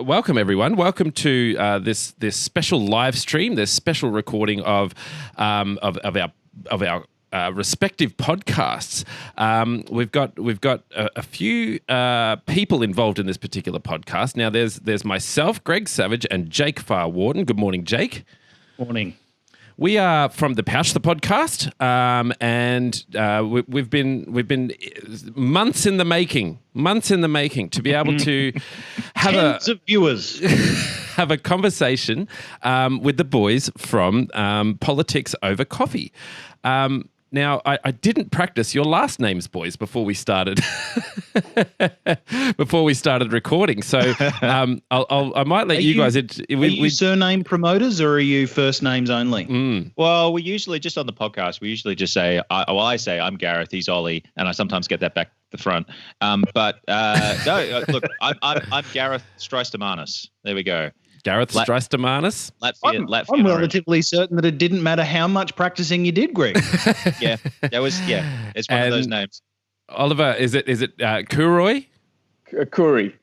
Welcome, everyone. Welcome to this special live stream, this special recording of our respective podcasts. We've got a few people involved in this particular podcast. Now, there's myself, Greg Savage, and Jake Farwarden. Good morning, Jake. Morning. We are from The Pouch, the podcast, and we've been months in the making to be able to have Tens of viewers. have a conversation with the boys from Politics Over Coffee. Now, I didn't practice your last names, boys, before we started recording. So I might let you guys. Are you surname promoters or are you first names only? Well, we usually just on the podcast. We usually just say, I say I'm Gareth, he's Olly, and I sometimes get that back the front. No, look, I'm Gareth Strystamanis. There we go. Gareth Strystamanis. I'm relatively certain that it didn't matter how much practicing you did, Greg. Yeah, it's one of those names. Oliver, is it Kuroi? Kuri.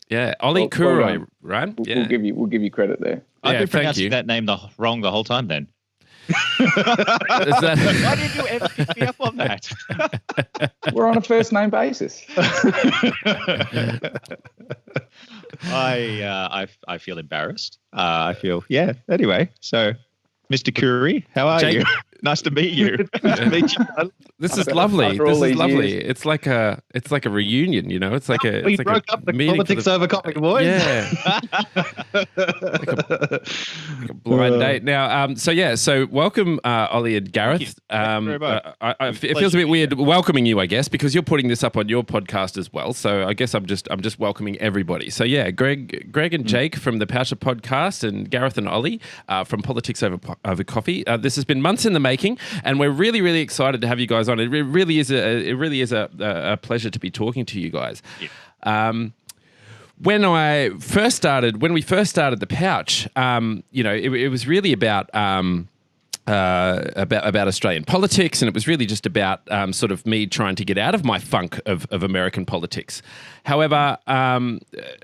Yeah, Olly Kuroi, right? We'll give you credit there. I've been pronouncing that name wrong the whole time then. Why did you ever pick me up on that? We're on a first name basis. I feel embarrassed. Anyway, so Mr. Curry, how are you? Nice to meet you. Nice to meet you. This is lovely. It's like a reunion, you know. It's like a we broke up the Politics Over Coffee, boys. Yeah. like a blind date. Now, so welcome, Olly and Gareth. Thank you very much. It feels a bit weird welcoming you, I guess, because you're putting this up on your podcast as well. So I guess I'm just welcoming everybody. So yeah, Gregg and Jake from the Pouch podcast, and Gareth and Olly from Politics Over Coffee. This has been months in the making, and we're really, really excited to have you guys on. It really is a pleasure to be talking to you guys. Yeah. When we first started the Pouch, it was really about Australian politics, and it was really just about sort of me trying to get out of my funk of American politics. However,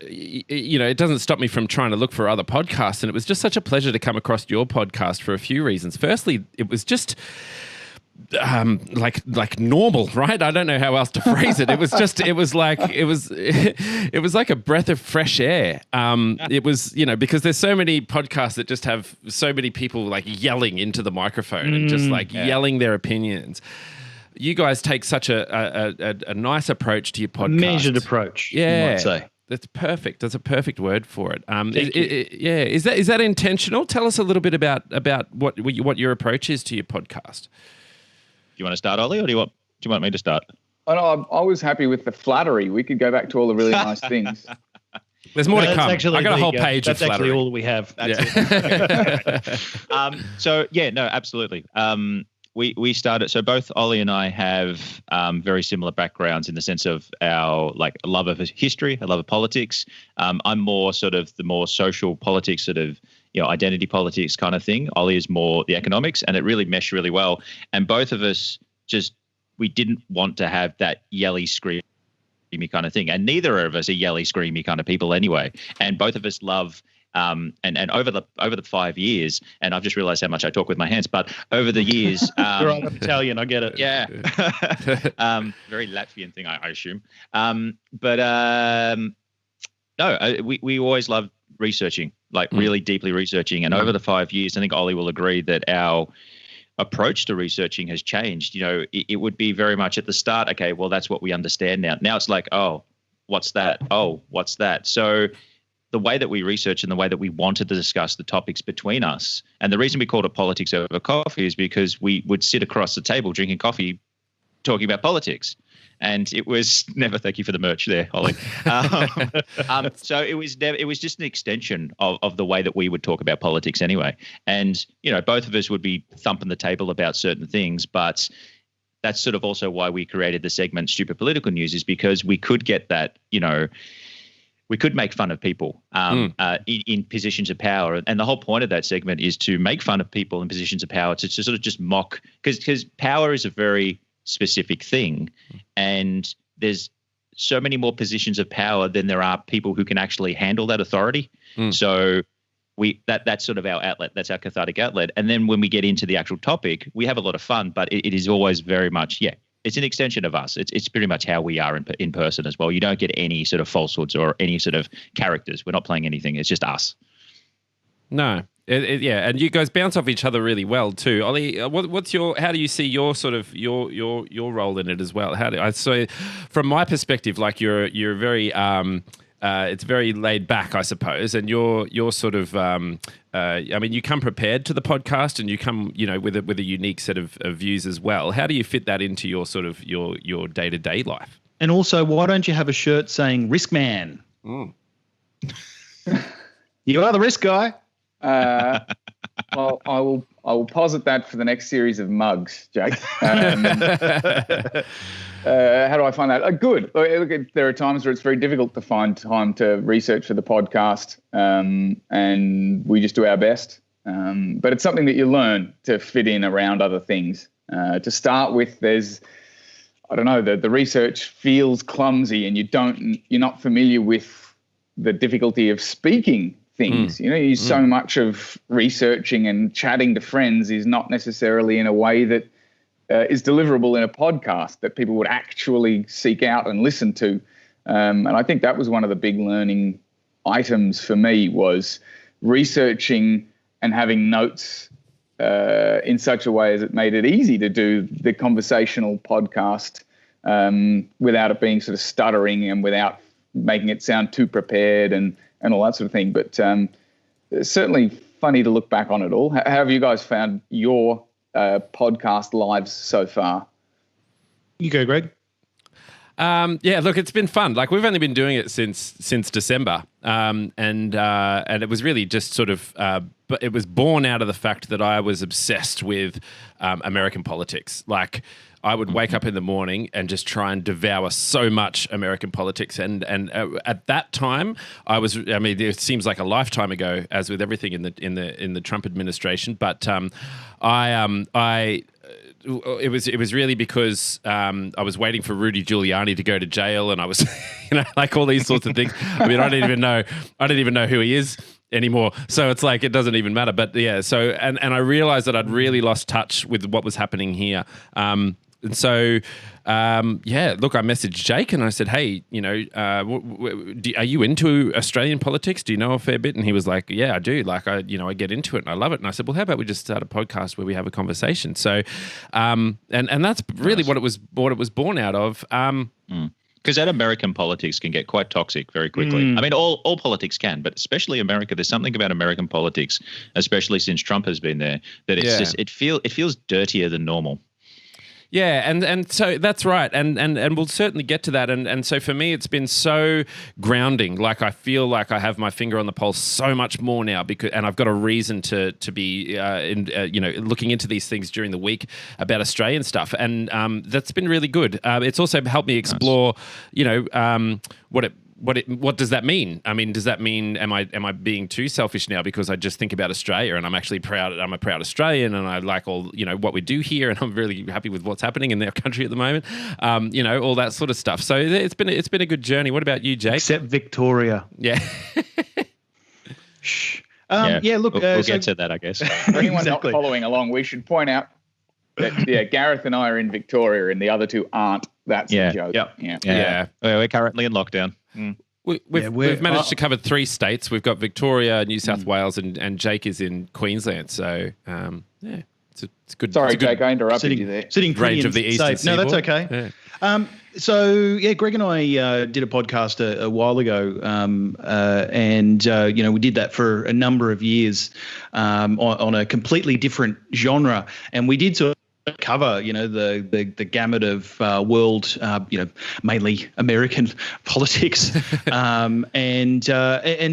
it doesn't stop me from trying to look for other podcasts, and it was just such a pleasure to come across your podcast for a few reasons. Firstly, it was just like normal, right? I don't know how else to phrase it. It was like a breath of fresh air. It was, because there's so many podcasts that just have so many people like yelling into the microphone and just yelling their opinions. You guys take such a nice approach to your podcast. Measured approach, yeah. you might say. That's perfect. That's a perfect word for it. Is that intentional? Tell us a little bit about what your approach is to your podcast. Do you want to start, Olly, or do you want me to start? Oh no, I was happy with the flattery. We could go back to all the really nice things. There's more to come. I got a whole page of flattery. That's actually all we have. Absolutely. We started. So both Olly and I have very similar backgrounds in the sense of our love of history, a love of politics. I'm more sort of the more social politics, sort of identity politics kind of thing. Olly is more the economics, and it really meshed really well. And both of us we didn't want to have that yelly, screamy kind of thing. And neither of us are yelly, screamy kind of people anyway. And both of us love, and over the 5 years, and I've just realized how much I talk with my hands, but over the years. You're on Italian, I get it. Yeah. Very Latvian thing, I assume. We always loved researching, really deeply researching. And over the 5 years, I think Olly will agree that our approach to researching has changed. It would be very much at the start, okay, well, that's what we understand now. Now it's like, oh, what's that? Oh, what's that? So the way that we research and the way that we wanted to discuss the topics between us, and the reason we called it Politics Over Coffee is because we would sit across the table drinking coffee talking about politics. And it was never, thank you for the merch there, Olly. So it was just an extension of the way that we would talk about politics anyway. And, both of us would be thumping the table about certain things, but that's sort of also why we created the segment Stupid Political News, is because we could get that, we could make fun of people in positions of power. And the whole point of that segment is to make fun of people in positions of power, to sort of just mock, because power is a very specific thing, and there's so many more positions of power than there are people who can actually handle that authority. So that's sort of our outlet. That's our cathartic outlet. And then when we get into the actual topic, we have a lot of fun, but it is always very much, it's an extension of us. It's pretty much how we are in person as well. You don't get any sort of falsehoods or any sort of characters. We're not playing anything. It's just us. No. And you guys bounce off each other really well too. Ollie, how do you see your sort of your role in it as well? So from my perspective, like you're very it's very laid back, I suppose, and you're sort of you come prepared to the podcast, and you come with a unique set of views as well. How do you fit that into your sort of your day-to-day life? And also, why don't you have a shirt saying "Risk Man"? You are the risk guy. Well, I will posit that for the next series of mugs, Jake. How do I find that? Good. Look, there are times where it's very difficult to find time to research for the podcast, and we just do our best. But it's something that you learn to fit in around other things. To start with, the research feels clumsy, and you're not familiar with the difficulty of speaking things. So much of researching and chatting to friends is not necessarily in a way that is deliverable in a podcast that people would actually seek out and listen to. And I think that was one of the big learning items for me, was researching and having notes in such a way as it made it easy to do the conversational podcast without it being sort of stuttering and without making it sound too prepared and all that sort of thing. But it's certainly funny to look back on it all. How have you guys found your podcast lives so far? You go, Greg. Look, it's been fun. Like, we've only been doing it since December, and it was really just sort of, but it was born out of the fact that I was obsessed with American politics. Like, I would wake up in the morning and just try and devour so much American politics, and at that time, it seems like a lifetime ago, as with everything in the Trump administration. But it was really because I was waiting for Rudy Giuliani to go to jail, and I was, like all these sorts of things. I mean, I don't even know who he is anymore. So it's like, it doesn't even matter. But yeah, so, and I realized that I'd really lost touch with what was happening here. And so, look, I messaged Jake and I said, hey, are you into Australian politics? Do you know a fair bit? And he was like, yeah, I do. Like, I get into it and I love it. And I said, well, how about we just start a podcast where we have a conversation? So, and that's really what it was born out of. Because that American politics can get quite toxic very quickly. I mean, all politics can, but especially America. There's something about American politics, especially since Trump has been there, that it's just it feels dirtier than normal. Yeah, and so that's right, and we'll certainly get to that, and so for me, it's been so grounding. Like, I feel like I have my finger on the pulse so much more now, and I've got a reason to be looking into these things during the week about Australian stuff, and that's been really good. It's also helped me explore, what does that mean? I mean, does that mean am I being too selfish now because I just think about Australia and I'm actually proud? I'm a proud Australian and I like all what we do here, and I'm really happy with what's happening in our country at the moment. All that sort of stuff. So it's been a good journey. What about you, Jake? Except Victoria. Yeah. Shh. Look, we'll get to that, I guess. For anyone not following along, we should point out that Gareth and I are in Victoria and the other two aren't. That's the joke. Yeah. We're currently in lockdown. We've managed to cover 3 states. We've got Victoria, New South Wales, and Jake is in Queensland. So it's good. Sorry, Jake, I interrupted you there. Sitting range of the eastern seaboard. No, that's okay. Yeah. Greg and I did a podcast a while ago, and we did that for a number of years on a completely different genre, and we did sort of cover, the gamut of world, mainly American politics, and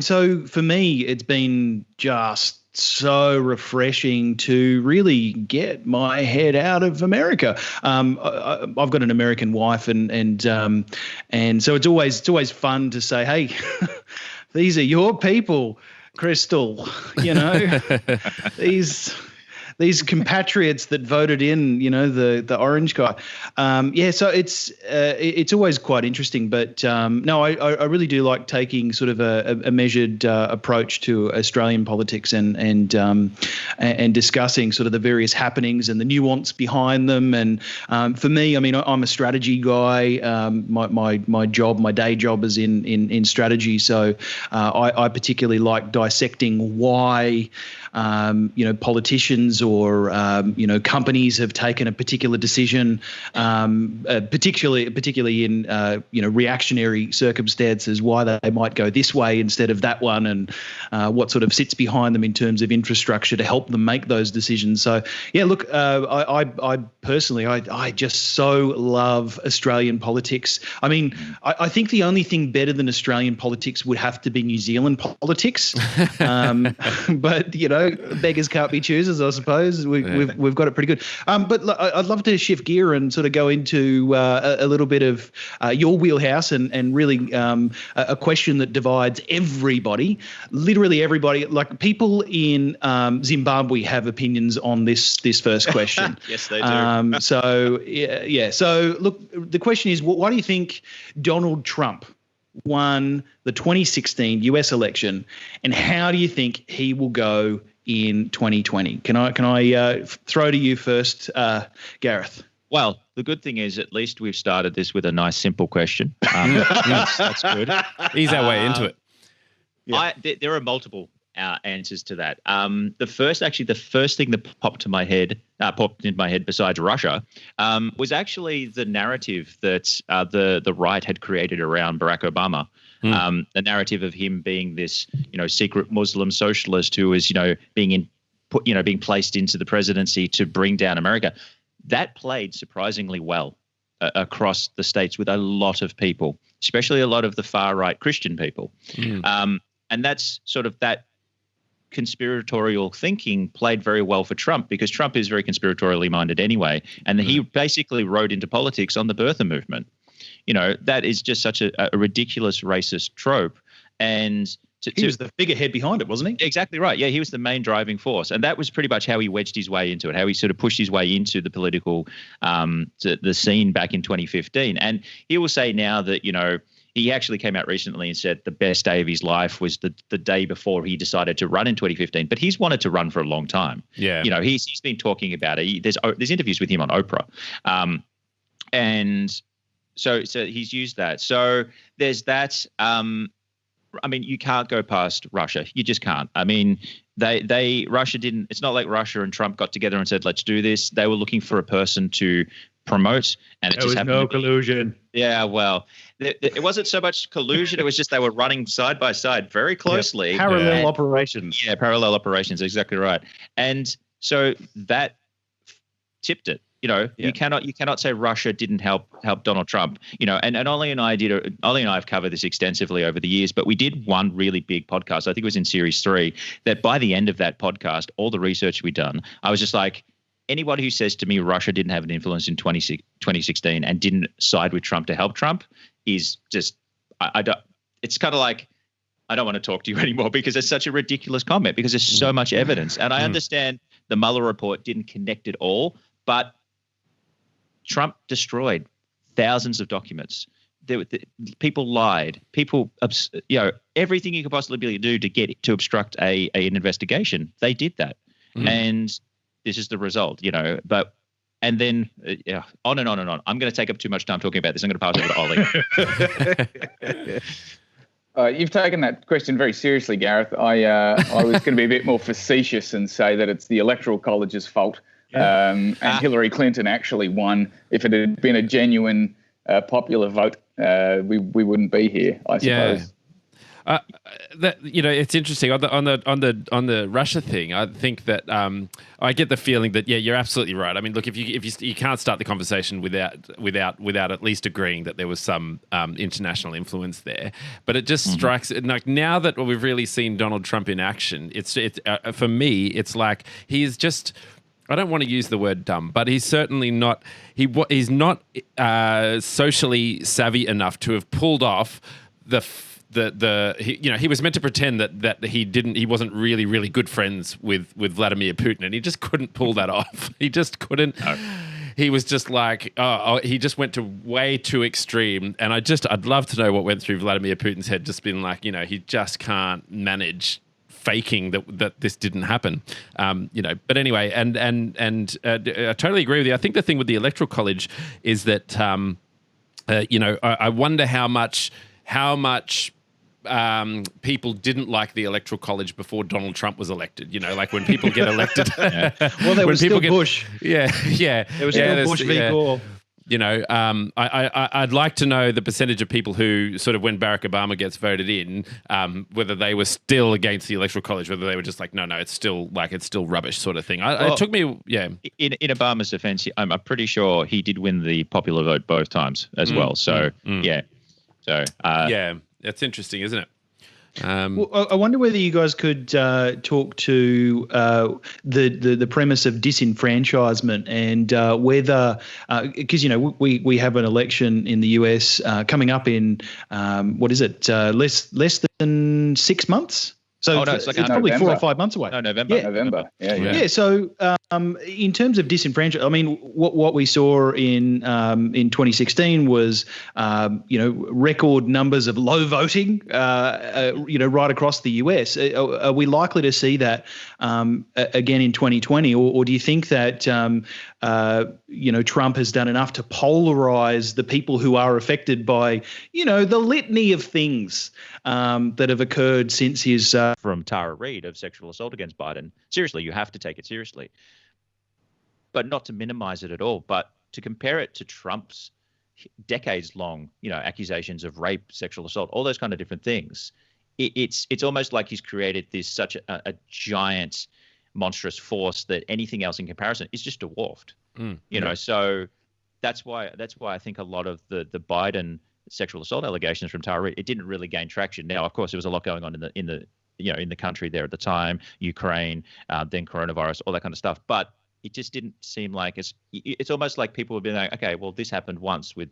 so for me, it's been just so refreshing to really get my head out of America. I've got an American wife, and so it's always fun to say, hey, these are your people, Crystal. these compatriots that voted in, the orange guy. So it's always quite interesting. But no, I really do like taking sort of a measured approach to Australian politics and discussing sort of the various happenings and the nuance behind them. And for me, I mean, I'm a strategy guy. My day job is in strategy. So I particularly like dissecting why politicians or companies have taken a particular decision, particularly in reactionary circumstances, why they might go this way instead of that one, and what sort of sits behind them in terms of infrastructure to help them make those decisions. So yeah, look, I personally I just so love Australian politics. I mean, I think the only thing better than Australian politics would have to be New Zealand politics, but beggars can't be choosers, I suppose. We've got it pretty good. But look, I'd love to shift gear and sort of go into a little bit of your wheelhouse and really a question that divides everybody, literally everybody. Like people in Zimbabwe have opinions on this first question. Yes, they do. So look, the question is, why do you think Donald Trump won the 2016 US election, and how do you think he will go in 2020? Can I throw to you first, Gareth? Well, the good thing is at least we've started this with a nice, simple question. That's good. Ease our way into it. Yeah. There are multiple answers to that. The first thing that popped into my head besides Russia, was actually the narrative that the right had created around Barack Obama. The narrative of him being this, secret Muslim socialist who was, being placed into the presidency to bring down America. That played surprisingly well across the states with a lot of people, especially a lot of the far right Christian people. And that's sort of that conspiratorial thinking played very well for Trump, because Trump is very conspiratorially minded anyway. And he basically rode into politics on the birther movement. That is just such a ridiculous racist trope. And he was the figurehead behind it, wasn't he? Exactly right. Yeah, he was the main driving force. And that was pretty much how he wedged his way into it, how he sort of pushed his way into the political the scene back in 2015. And he will say now that, he actually came out recently and said the best day of his life was the day before he decided to run in 2015. But he's wanted to run for a long time. Yeah. He's been talking about it. There's interviews with him on Oprah. And so he's used that. So there's that. You can't go past Russia. You just can't. Russia didn't. It's not like Russia and Trump got together and said, let's do this. They were looking for a person to promote, and it just happened. No collusion. Yeah, well, it wasn't so much collusion. It was just they were running side by side very closely. Yeah, parallel operations. Yeah, parallel operations. Exactly right. And so that tipped it. You cannot say Russia didn't help Donald Trump. And Olly and I have covered this extensively over the years, but we did one really big podcast. I think it was in series 3. That by the end of that podcast, all the research we'd done, I was just like, anybody who says to me Russia didn't have an influence in 2016 and didn't side with Trump to help Trump is just it's kind of like, I don't want to talk to you anymore, because it's such a ridiculous comment, because there's so much evidence. And I understand the Mueller report didn't connect it all, but Trump destroyed thousands of documents. People lied. People, everything you could possibly do to obstruct an investigation. They did that, and this is the result. And then on and on and on. I'm going to take up too much time talking about this. I'm going to pass over to Olly. You've taken that question very seriously, Gareth. I was going to be a bit more facetious and say that it's the Electoral College's fault. And Hillary Clinton actually won. If it had been a genuine popular vote, we wouldn't be here, I suppose. It's interesting on the Russia thing. I think that I get the feeling that you're absolutely right. I mean, look, if you can't start the conversation without at least agreeing that there was some international influence there. But it just strikes like, now that we've really seen Donald Trump in action, it's for me, it's like he's just. I don't want to use the word dumb, but he's certainly not. He's not socially savvy enough to have pulled off the he was meant to pretend that he wasn't really good friends with Vladimir Putin, and he just couldn't pull that off. He just couldn't. No. He was just like, he just went to way too extreme. And I'd love to know what went through Vladimir Putin's head, just being like, he just can't manage faking that this didn't happen. But anyway, and I totally agree with you. I think the thing with the Electoral College is that, I wonder how much people didn't like the Electoral College before Donald Trump was elected. Like when people get elected. Yeah. Well, there was still Bush. Yeah. There was still Bush v. Gore. I'd like to know the percentage of people who sort of, when Barack Obama gets voted in, whether they were still against the Electoral College, whether they were just like, no, it's still rubbish sort of thing. It took me, yeah. In Obama's defense, I'm pretty sure he did win the popular vote both times as well. So, yeah. So, yeah. That's interesting, isn't it? Well, I wonder whether you guys could talk to the premise of disenfranchisement and whether, because we have an election in the US coming up in less than 6 months. So it's probably 4 or 5 months away. No, November. Yeah. November. Yeah. So in terms of disenfranchisement, I mean, what we saw in 2016 was, record numbers of low voting, right across the US. Are we likely to see that again in 2020, or do you think that Trump has done enough to polarize the people who are affected by, the litany of things that have occurred since his from Tara Reid of sexual assault against Biden. Seriously, you have to take it seriously, but not to minimize it at all, but to compare it to Trump's decades-long, accusations of rape, sexual assault, all those kind of different things. It's almost like he's created this such a giant, monstrous force that anything else in comparison is just dwarfed. So that's why I think a lot of the Biden sexual assault allegations from Tara Reid, it didn't really gain traction. Now, of course, there was a lot going on in the country there at the time, Ukraine, then coronavirus, all that kind of stuff. But it just didn't seem like it's almost like people have been like, okay, well, this happened once with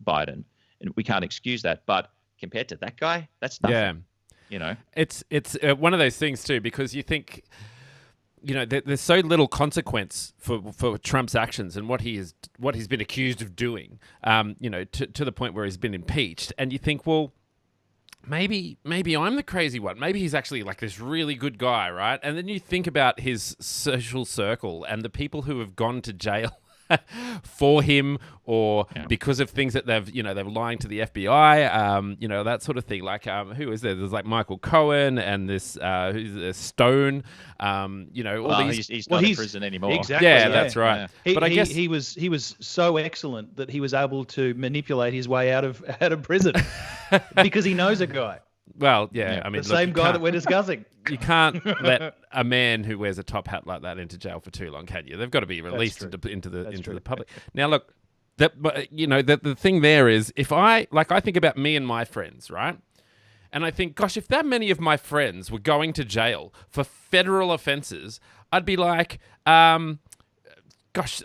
Biden, and we can't excuse that. But compared to that guy, that's nothing. Yeah. It's one of those things too, because you think, there's so little consequence for Trump's actions and what he's been accused of doing, to the point where he's been impeached. And you think, well, maybe I'm the crazy one. Maybe he's actually like this really good guy, right? And then you think about his social circle and the people who have gone to jail for him or because of things that they're lying to the FBI, that sort of thing. Like, who is there? There's like Michael Cohen and this who's Stone. All these. He's not in prison anymore. Exactly. Yeah, that's right. Yeah. But I guess he was so excellent that he was able to manipulate his way out of prison because he knows a guy. Well, yeah. I mean, the same guy that we're discussing. You can't let a man who wears a top hat like that into jail for too long, can you? They've got to be released into the public. Now, look, the thing there is, if I think about me and my friends, right? And I think, gosh, if that many of my friends were going to jail for federal offences, I'd be like, gosh,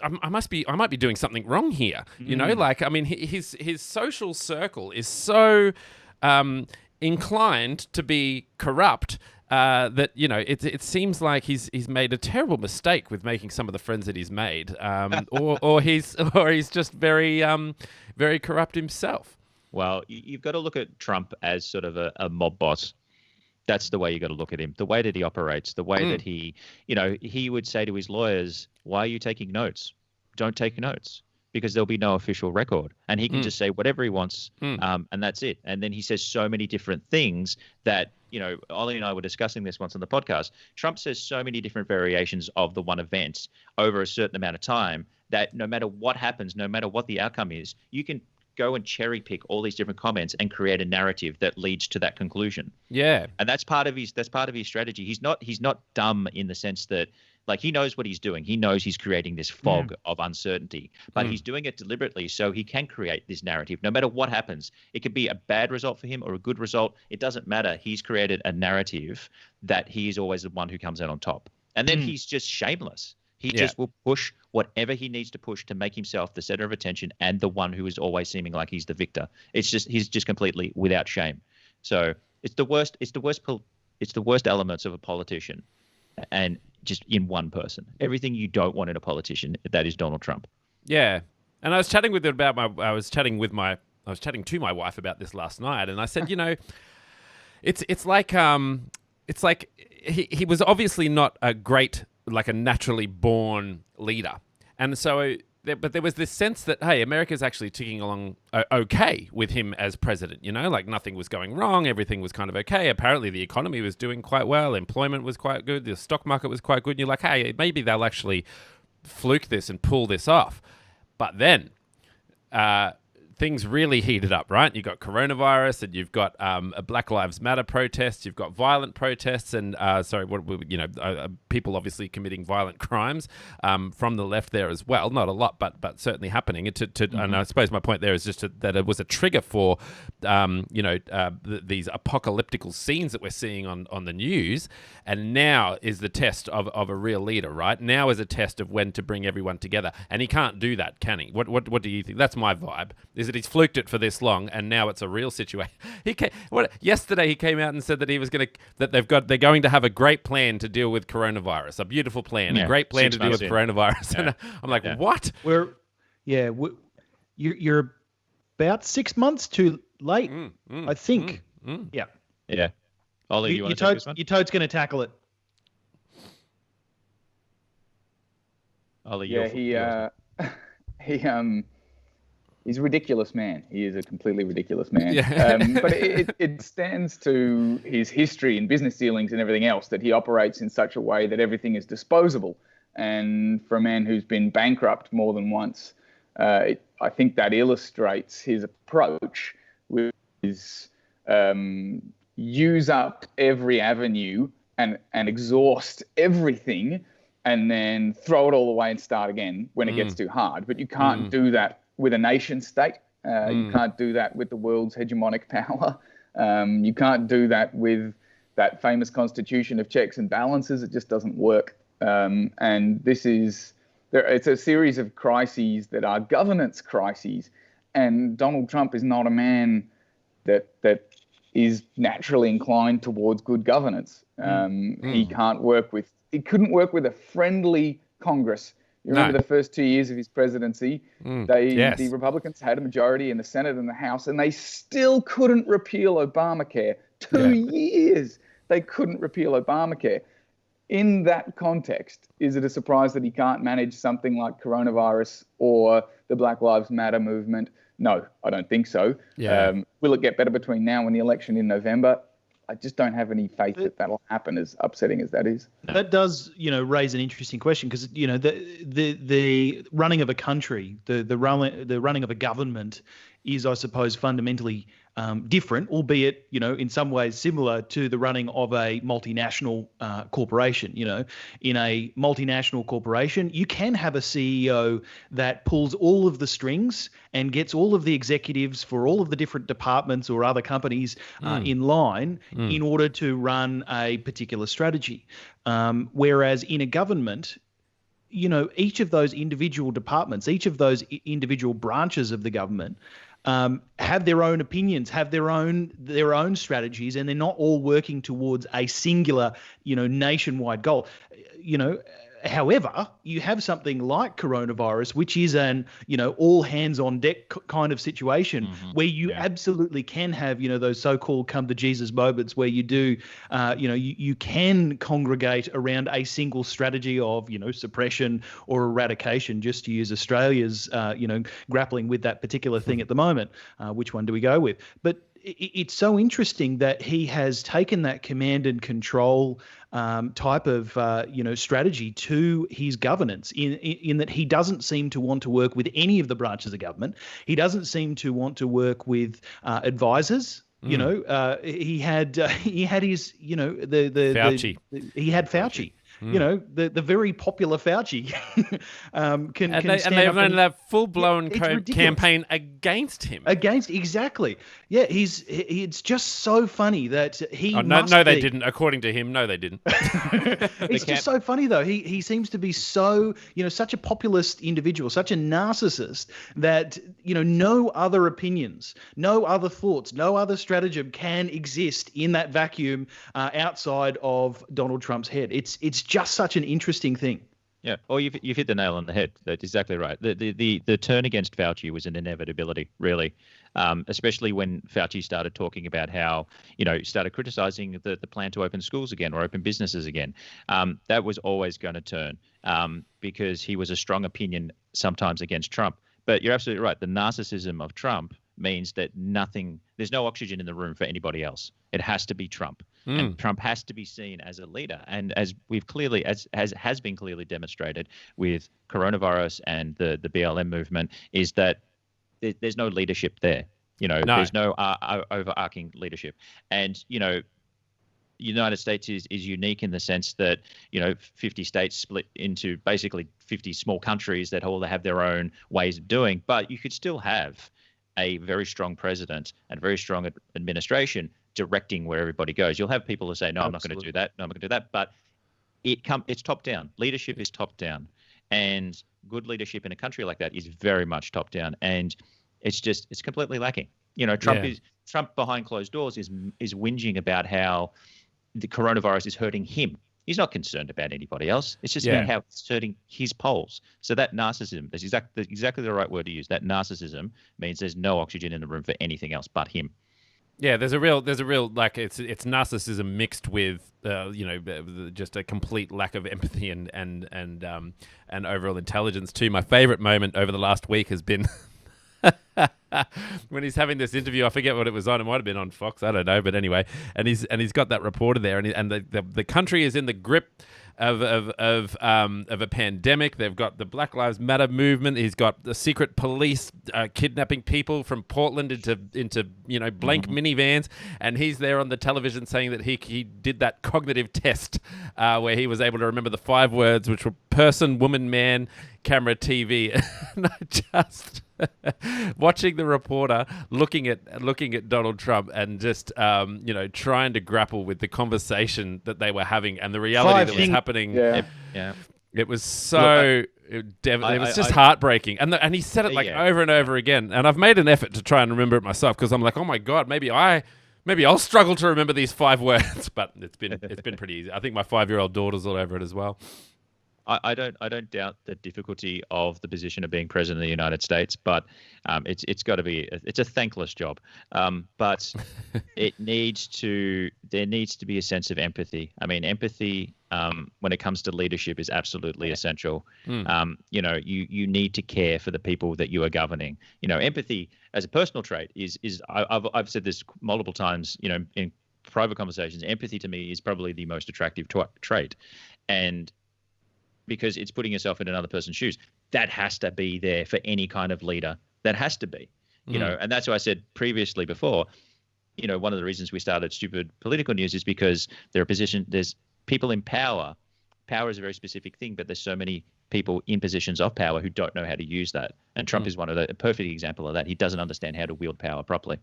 I might be doing something wrong here. His social circle is so inclined to be corrupt that it seems like he's made a terrible mistake with making some of the friends that he's made, or he's just very very corrupt himself. Well, you've got to look at Trump as sort of a mob boss. That's the way you got to look at him. The way that he operates, the way that he would say to his lawyers, "Why are you taking notes? Don't take notes." Because there'll be no official record, and he can just say whatever he wants, and that's it. And then he says so many different things that, Ollie and I were discussing this once on the podcast. Trump says so many different variations of the one event over a certain amount of time that no matter what happens, no matter what the outcome is, you can go and cherry pick all these different comments and create a narrative that leads to that conclusion. Yeah, and that's part of his strategy. He's not dumb in the sense that, like, he knows what he's doing. He knows he's creating this fog of uncertainty, but he's doing it deliberately so he can create this narrative. No matter what happens, it could be a bad result for him or a good result. It doesn't matter. He's created a narrative that he is always the one who comes out on top. And then he's just shameless. He just will push whatever he needs to push to make himself the center of attention and the one who is always seeming like he's the victor. He's just completely without shame. So it's the worst. It's the worst. It's the worst elements of a politician, and just in one person. Everything you don't want in a politician, that is Donald Trump. Yeah, and I was chatting with I was chatting to my wife about this last night, and I said, it's like he was obviously not a great, like a naturally born leader, and so. But there was this sense that, hey, America's actually ticking along okay with him as president, like nothing was going wrong. Everything was kind of okay. Apparently the economy was doing quite well. Employment was quite good. The stock market was quite good. And you're like, hey, maybe they'll actually fluke this and pull this off. But then things really heated up, right? You've got coronavirus, and you've got a Black Lives Matter protests. You've got violent protests, and people obviously committing violent crimes from the left there as well. Not a lot, but certainly happening. And I suppose my point there is just that it was a trigger for these apocalyptical scenes that we're seeing on the news. And now is the test of a real leader, right? Now is a test of when to bring everyone together, and he can't do that, can he? What do you think? That's my vibe. Is that he's fluked it for this long, and now it's a real situation. Yesterday he came out and said that they're going to have a great plan to deal with coronavirus, a beautiful plan, a great plan to deal with coronavirus. Yeah. And I'm like, what? You're about 6 months too late, I think. Yeah. Yeah. Ollie, you want to take this one? Your toad's going to tackle it. Ollie, he's a ridiculous man. He is a completely ridiculous man. Yeah. But it stands to his history and business dealings and everything else that he operates in such a way that everything is disposable. And for a man who's been bankrupt more than once, I think that illustrates his approach, which is use up every avenue and exhaust everything, and then throw it all away and start again when it gets too hard. But you can't do that with a nation state. You can't do that with the world's hegemonic power. You can't do that with that famous constitution of checks and balances. It just doesn't work. And it's a series of crises that are governance crises. And Donald Trump is not a man that is naturally inclined towards good governance. He couldn't work with a friendly Congress. You remember the first 2 years of his presidency, the Republicans had a majority in the Senate and the House, and they still couldn't repeal Obamacare. 2 years they couldn't repeal Obamacare. In that context, is it a surprise that he can't manage something like coronavirus or the Black Lives Matter movement? No, I don't think so. Yeah. Will it get better between now and the election in November? I just don't have any faith that that'll happen, as upsetting as that is. That does, raise an interesting question, because, the running of a country, the running of a government is, I suppose, fundamentally different, albeit, in some ways similar to the running of a multinational corporation. In a multinational corporation, you can have a CEO that pulls all of the strings and gets all of the executives for all of the different departments or other companies in line in order to run a particular strategy. Whereas in a government, each of those individual departments, each of those individual branches of the government have their own opinions, have their own strategies, and they're not all working towards a singular, nationwide goal. However, you have something like coronavirus, which is an, all hands on deck kind of situation where you absolutely can have, those so-called come to Jesus moments where you do, you can congregate around a single strategy of, suppression or eradication, just to use Australia's, grappling with that particular thing at the moment. Which one do we go with? But it's so interesting that he has taken that command and control type of strategy to his governance in that he doesn't seem to want to work with any of the branches of government. He doesn't seem to want to work with advisors. He had his, Fauci. He had Fauci. You know, the very popular Fauci can they've stand up run a full-blown ridiculous. campaign against him. Exactly. Yeah, it's just so funny that he they didn't. According to him, no, they didn't. It's just so funny though. He seems to be so, such a populist individual, such a narcissist that, no other opinions, no other thoughts, no other stratagem can exist in that vacuum outside of Donald Trump's head. It's just such an interesting thing. Yeah, well, you've hit the nail on the head. That's exactly right. The turn against Fauci was an inevitability, really, especially when Fauci started talking about how, started criticizing the plan to open schools again or open businesses again. That was always going to turn because he was a strong opinion sometimes against Trump. But you're absolutely right. The narcissism of Trump means that there's no oxygen in the room for anybody else. It has to be Trump. And Trump has to be seen as a leader. And as we've clearly, has been clearly demonstrated with coronavirus and the BLM movement, is that there's no leadership there. There's no overarching leadership. And, the United States is unique in the sense that, 50 states split into basically 50 small countries that all have their own ways of doing. But you could still have a very strong president and very strong administration directing where everybody goes. You'll have people who say, no, I'm not going to do that. No, I'm not going to do that. But it's top down. Leadership is top down. And good leadership in a country like that is very much top down. And it's completely lacking. Trump behind closed doors is whinging about how the coronavirus is hurting him. He's not concerned about anybody else. It's just about how it's hurting his polls. So that narcissism, that's exactly the right word to use. That narcissism means there's no oxygen in the room for anything else but him. Yeah, there's a real like it's narcissism mixed with just a complete lack of empathy and overall intelligence too. My favorite moment over the last week has been when he's having this interview. I forget what it was on. It might have been on Fox. I don't know. But anyway, and he's got that reporter there, and the country is in the grip of a pandemic. They've got the Black Lives Matter movement. He's got the secret police kidnapping people from Portland into blank minivans, and he's there on the television saying that he did that cognitive test where he was able to remember the 5 words, which were person, woman, man, camera, TV. And I just watching the reporter looking at Donald Trump and just trying to grapple with the conversation that they were having and the reality that was happening. Yeah. It was so it was just heartbreaking, and he said it over and over again. And I've made an effort to try and remember it myself because I'm like, oh my god, maybe I'll struggle to remember these 5 words. But it's been pretty easy. I think my 5-year-old daughter's all over it as well. I don't doubt the difficulty of the position of being president of the United States, but it's got to be a thankless job. But there needs to be a sense of empathy. I mean, empathy when it comes to leadership is absolutely essential. You need to care for the people that you are governing. Empathy as a personal trait is I've said this multiple times. In private conversations, empathy to me is probably the most attractive trait, and because it's putting yourself in another person's shoes. That has to be there for any kind of leader. That has to be, and that's why I said previously before, one of the reasons we started Stupid Political News is because there's people in power. Power is a very specific thing, but there's so many people in positions of power who don't know how to use that. And Trump is a perfect example of that. He doesn't understand how to wield power properly.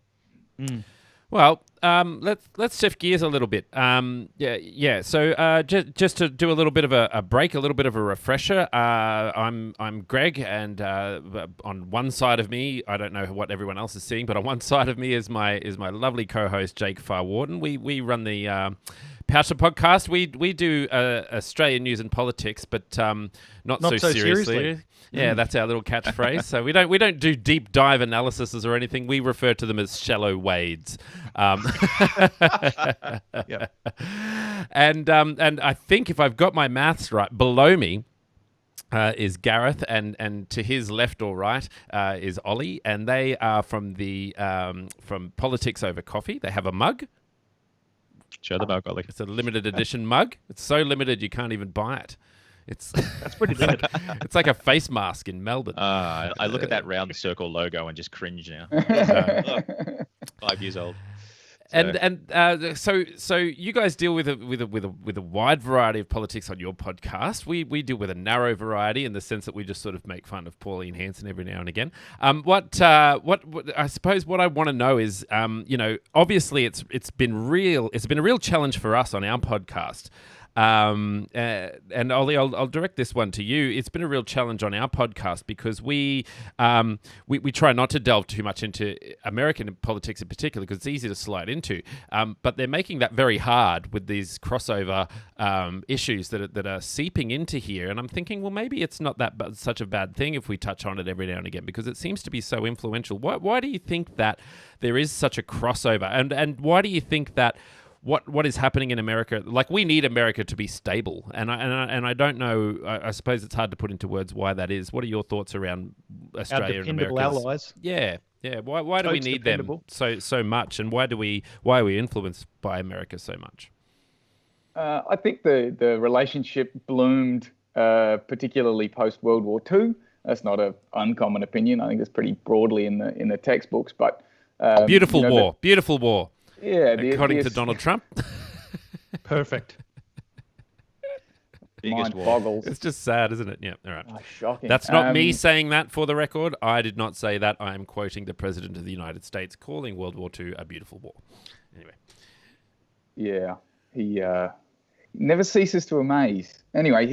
Well, let's shift gears a little bit. So just to do a little bit of a break, a little bit of a refresher. I'm Gregg, and on one side of me, I don't know what everyone else is seeing, but on one side of me is my lovely co-host Jake Farwarden. We run the Poucher podcast. We do Australian news and politics, but not so seriously. Yeah, that's our little catchphrase. So we don't do deep dive analyses or anything. We refer to them as shallow wades. And I think if I've got my maths right, below me is Gareth, and to his left or right is Olly, and they are from Politics Over Coffee. They have a mug. Show the mug, Olly. It's a limited edition mug. It's so limited you can't even buy it. That's pretty limited. It's like a face mask in Melbourne. I look at that round circle logo and just cringe now. 5 years old. So you guys deal with a wide variety of politics on your podcast. We deal with a narrow variety in the sense that we just sort of make fun of Pauline Hanson every now and again. What I suppose what I want to know is, obviously it's been a real challenge for us on our podcast. And Ollie, I'll direct this one to you. It's been a real challenge on our podcast because we try not to delve too much into American politics in particular because it's easy to slide into. But they're making that very hard with these crossover issues that are seeping into here. And I'm thinking, well, maybe it's not such a bad thing if we touch on it every now and again because it seems to be so influential. Why do you think that there is such a crossover? And why do you think that what is happening in America? Like, we need America to be stable, and I don't know. I suppose it's hard to put into words why that is. What are your thoughts around Australia and America? Our dependable allies. Yeah. Why do we need them so much, and why are we influenced by America so much? I think the relationship bloomed particularly post World War II. That's not an uncommon opinion. I think it's pretty broadly in the textbooks. But beautiful war. Yeah, according to Donald Trump. Perfect. Mind boggles. It's just sad, isn't it? Yeah, all right. Oh, shocking. That's not me saying that, for the record. I did not say that. I am quoting the President of the United States calling World War II a beautiful war. Anyway. Yeah, he never ceases to amaze. Anyway,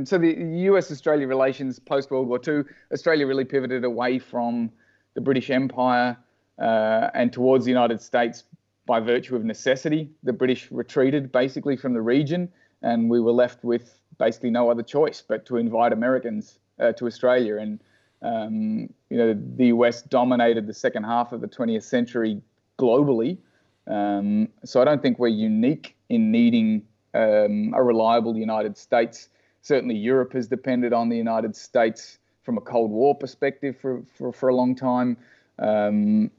so the US-Australia relations post-World War II, Australia really pivoted away from the British Empire and towards the United States by virtue of necessity. The British retreated basically from the region, and we were left with basically no other choice but to invite Americans to Australia. And the US dominated the second half of the 20th century globally. So I don't think we're unique in needing a reliable United States. Certainly Europe has depended on the United States from a Cold War perspective for a long time. And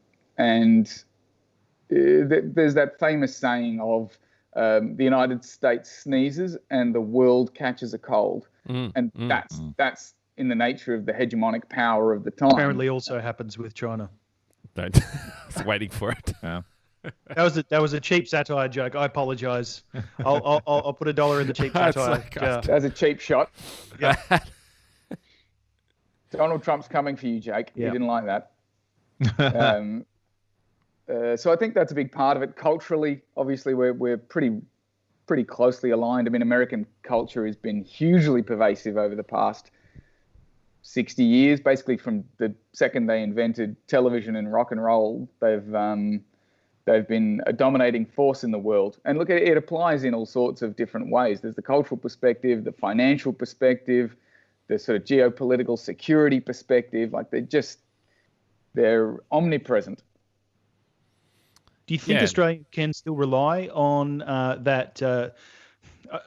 there's that famous saying of the United States sneezes and the world catches a cold. That's in the nature of the hegemonic power of the time. Apparently also happens with China. Don't. I was waiting for it. Yeah. That was a cheap satire joke. I apologise. I'll put $1 in the cheap satire. That was a cheap shot. Yeah. Donald Trump's coming for you, Jake. Yeah. You didn't like that. So I think that's a big part of it. Culturally, obviously, we're pretty closely aligned. I mean, American culture has been hugely pervasive over the past 60 years. Basically, from the second they invented television and rock and roll, they've been a dominating force in the world. And look, it applies in all sorts of different ways. There's the cultural perspective, the financial perspective, the sort of geopolitical security perspective. Like, they're omnipresent. Do you think Australia can still rely on that?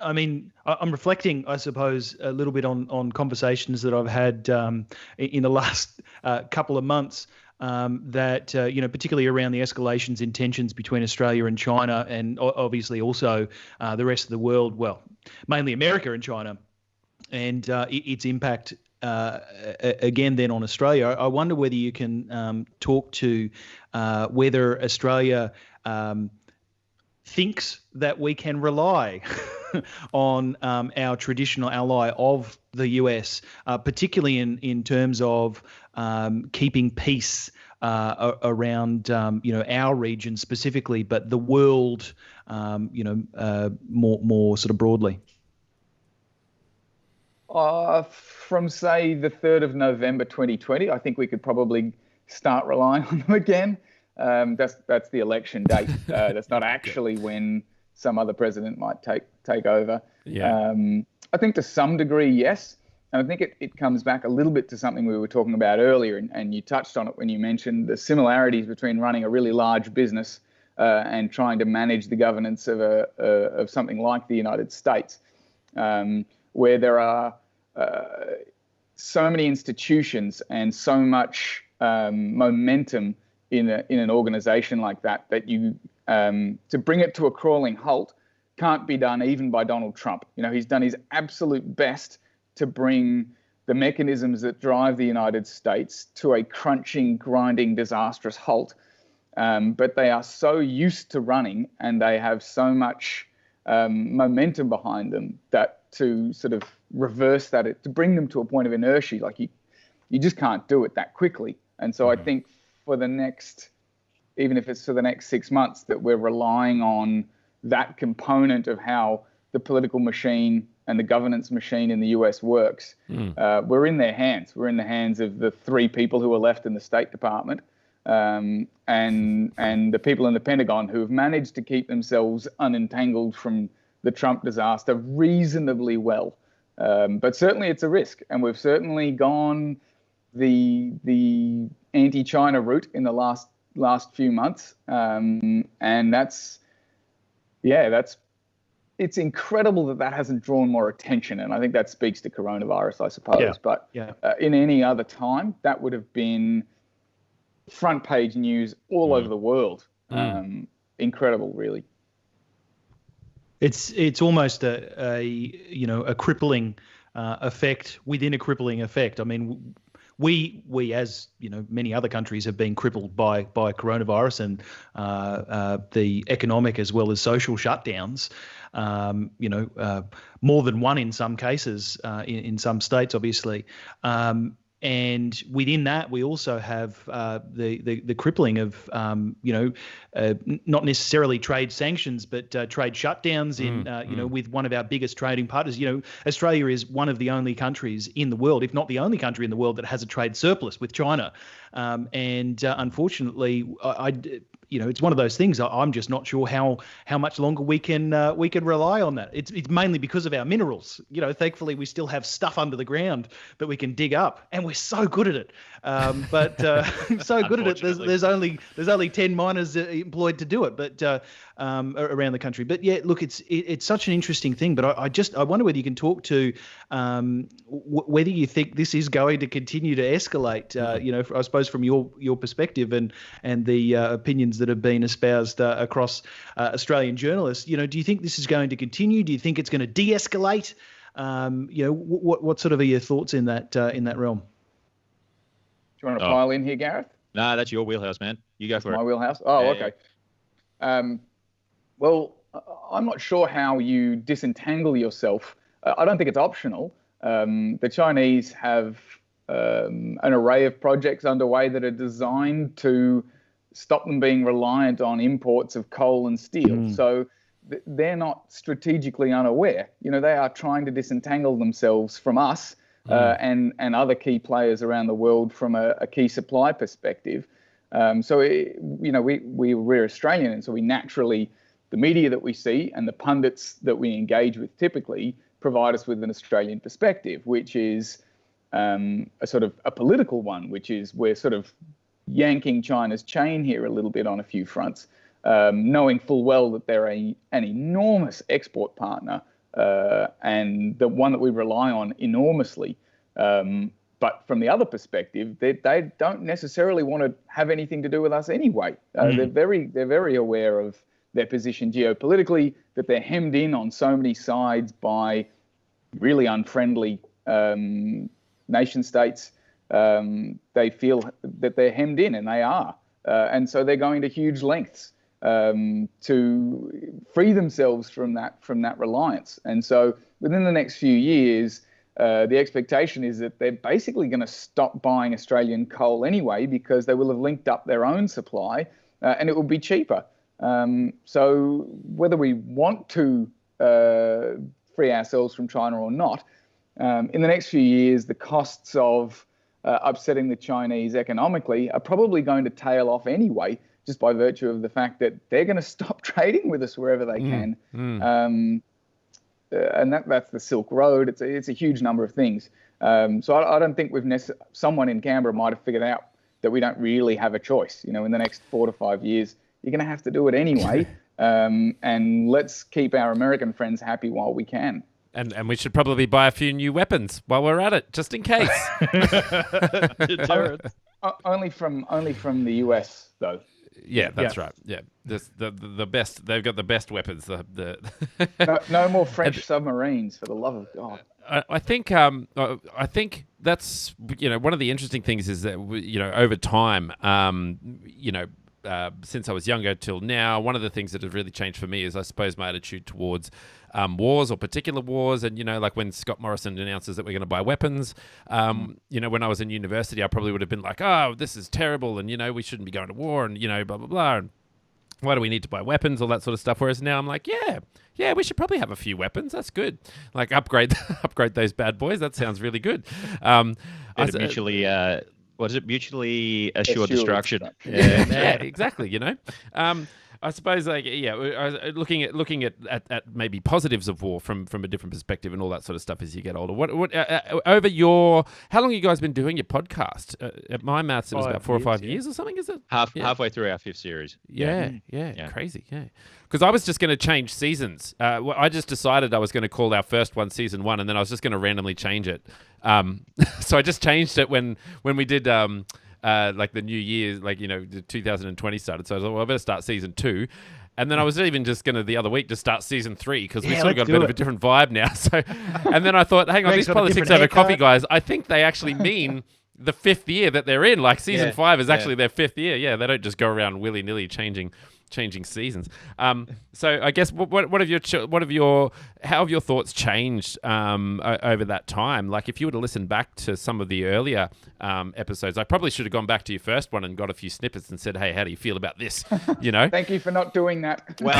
I mean, I'm reflecting, I suppose, a little bit on conversations that I've had in the last couple of months that, particularly around the escalations in tensions between Australia and China, and obviously also the rest of the world, well, mainly America and China, and its impact again then on Australia. I wonder whether you can talk to whether Australia thinks that we can rely on our traditional ally of the US, particularly in terms of keeping peace around our region specifically, but the world more sort of broadly. From, say, the 3rd of November 2020, I think we could probably start relying on them again. That's the election date. That's not actually when some other president might take over. Yeah. I think to some degree, yes. And I think it comes back a little bit to something we were talking about earlier, and you touched on it when you mentioned the similarities between running a really large business and trying to manage the governance of something like the United States, where there are so many institutions and so much momentum in an organization like that you to bring it to a crawling halt can't be done even by Donald Trump. He's done his absolute best to bring the mechanisms that drive the United States to a crunching, grinding, disastrous halt. but they are so used to running and they have so much momentum behind them that to sort of reverse that, to bring them to a point of inertia, like you just can't do it that quickly. And so I think for the next, even if it's for the next 6 months, that we're relying on that component of how the political machine and the governance machine in the US works. We're in their hands. We're in the hands of the 3 people who are left in the State Department, and the people in the Pentagon who have managed to keep themselves unentangled from the Trump disaster reasonably well. But certainly it's a risk, and we've certainly gone the anti-China route in the last few months, and it's incredible that hasn't drawn more attention, and I think that speaks to coronavirus, I suppose. But in any other time, that would have been front page news all over the world. Incredible, really. It's almost a crippling effect within a crippling effect. I mean, we as many other countries have been crippled by coronavirus and the economic as well as social shutdowns. More than one in some cases, in some states, obviously. And within that, we also have the crippling of, not necessarily trade sanctions, but trade shutdowns with one of our biggest trading partners. Australia is one of the only countries in the world, if not the only country in the world, that has a trade surplus with China. Unfortunately, it's one of those things. I'm just not sure how much longer we can rely on that. It's mainly because of our minerals. Thankfully we still have stuff under the ground that we can dig up, and we're so good at it. So good at it. There's only 10 miners employed to do it, but around the country. But yeah, look, it's such an interesting thing. But I wonder whether you can talk to whether you think this is going to continue to escalate. I suppose from your perspective and the opinions that have been espoused across Australian journalists. Do you think this is going to continue? Do you think it's going to de-escalate? What sort of are your thoughts in that realm? Do you want to pile in here, Gareth? No, that's your wheelhouse, man. You go for it. My wheelhouse? Oh, okay. Well, I'm not sure how you disentangle yourself. I don't think it's optional. The Chinese have an array of projects underway that are designed to stop them being reliant on imports of coal and steel. So they're not strategically unaware. They are trying to disentangle themselves from us and other key players around the world from a key supply perspective. We're Australian, and so we naturally, the media that we see and the pundits that we engage with typically provide us with an Australian perspective, which is a sort of a political one, which is we're sort of yanking China's chain here a little bit on a few fronts, knowing full well that they're an enormous export partner and the one that we rely on enormously. But from the other perspective, they don't necessarily want to have anything to do with us anyway. They're very aware of their position geopolitically, that they're hemmed in on so many sides by really unfriendly nation states. They feel that they're hemmed in, and they are. And so they're going to huge lengths to free themselves from that reliance. And so within the next few years, the expectation is that they're basically going to stop buying Australian coal anyway, because they will have linked up their own supply and it will be cheaper. So whether we want to free ourselves from China or not, in the next few years, the costs of upsetting the Chinese economically are probably going to tail off anyway, just by virtue of the fact that they're going to stop trading with us wherever they can. And that's the Silk Road. It's a huge number of things. So I don't think someone in Canberra might have figured out that we don't really have a choice. In the next 4 to 5 years, you're going to have to do it anyway. And let's keep our American friends happy while we can. And we should probably buy a few new weapons while we're at it, just in case. Only from the US, though. Yeah, that's right. Yeah, the best. They've got the best weapons. No more French submarines, for the love of God. I think that's one of the interesting things is that over time, since I was younger till now, one of the things that has really changed for me is, I suppose, my attitude towards wars or particular wars. And, like when Scott Morrison announces that we're going to buy weapons, when I was in university, I probably would have been like, oh, this is terrible. And, we shouldn't be going to war and, blah, blah, blah. And why do we need to buy weapons? All that sort of stuff. Whereas now I'm like, yeah, we should probably have a few weapons. That's good. Like upgrade those bad boys. That sounds really good. Mutually assured destruction. Yeah, exactly. I suppose, I was looking at maybe positives of war from a different perspective and all that sort of stuff as you get older. What how long have you guys been doing your podcast? At my maths, it was about 4 or 5 years or something. Is it halfway through our 5th series? Yeah, crazy. Yeah, because I was just going to change seasons. I just decided I was going to call our first one season 1, and then I was just going to randomly change it. So I just changed it when we did. Like the new year, the 2020 started. So I was like, well, I better start season 2. And then I was even just going to the other week just start season 3 because we sort of got a bit of a different vibe now. So, and then I thought, hang on, these politics over coffee guys, I think they actually mean the 5th year that they're in. Like season 5 is actually their 5th year. Yeah, they don't just go around willy-nilly changing seasons. So I guess how have your thoughts changed over that time? Like if you were to listen back to some of the earlier episodes, I probably should have gone back to your first one and got a few snippets and said, hey, how do you feel about this? Thank you for not doing that. Well,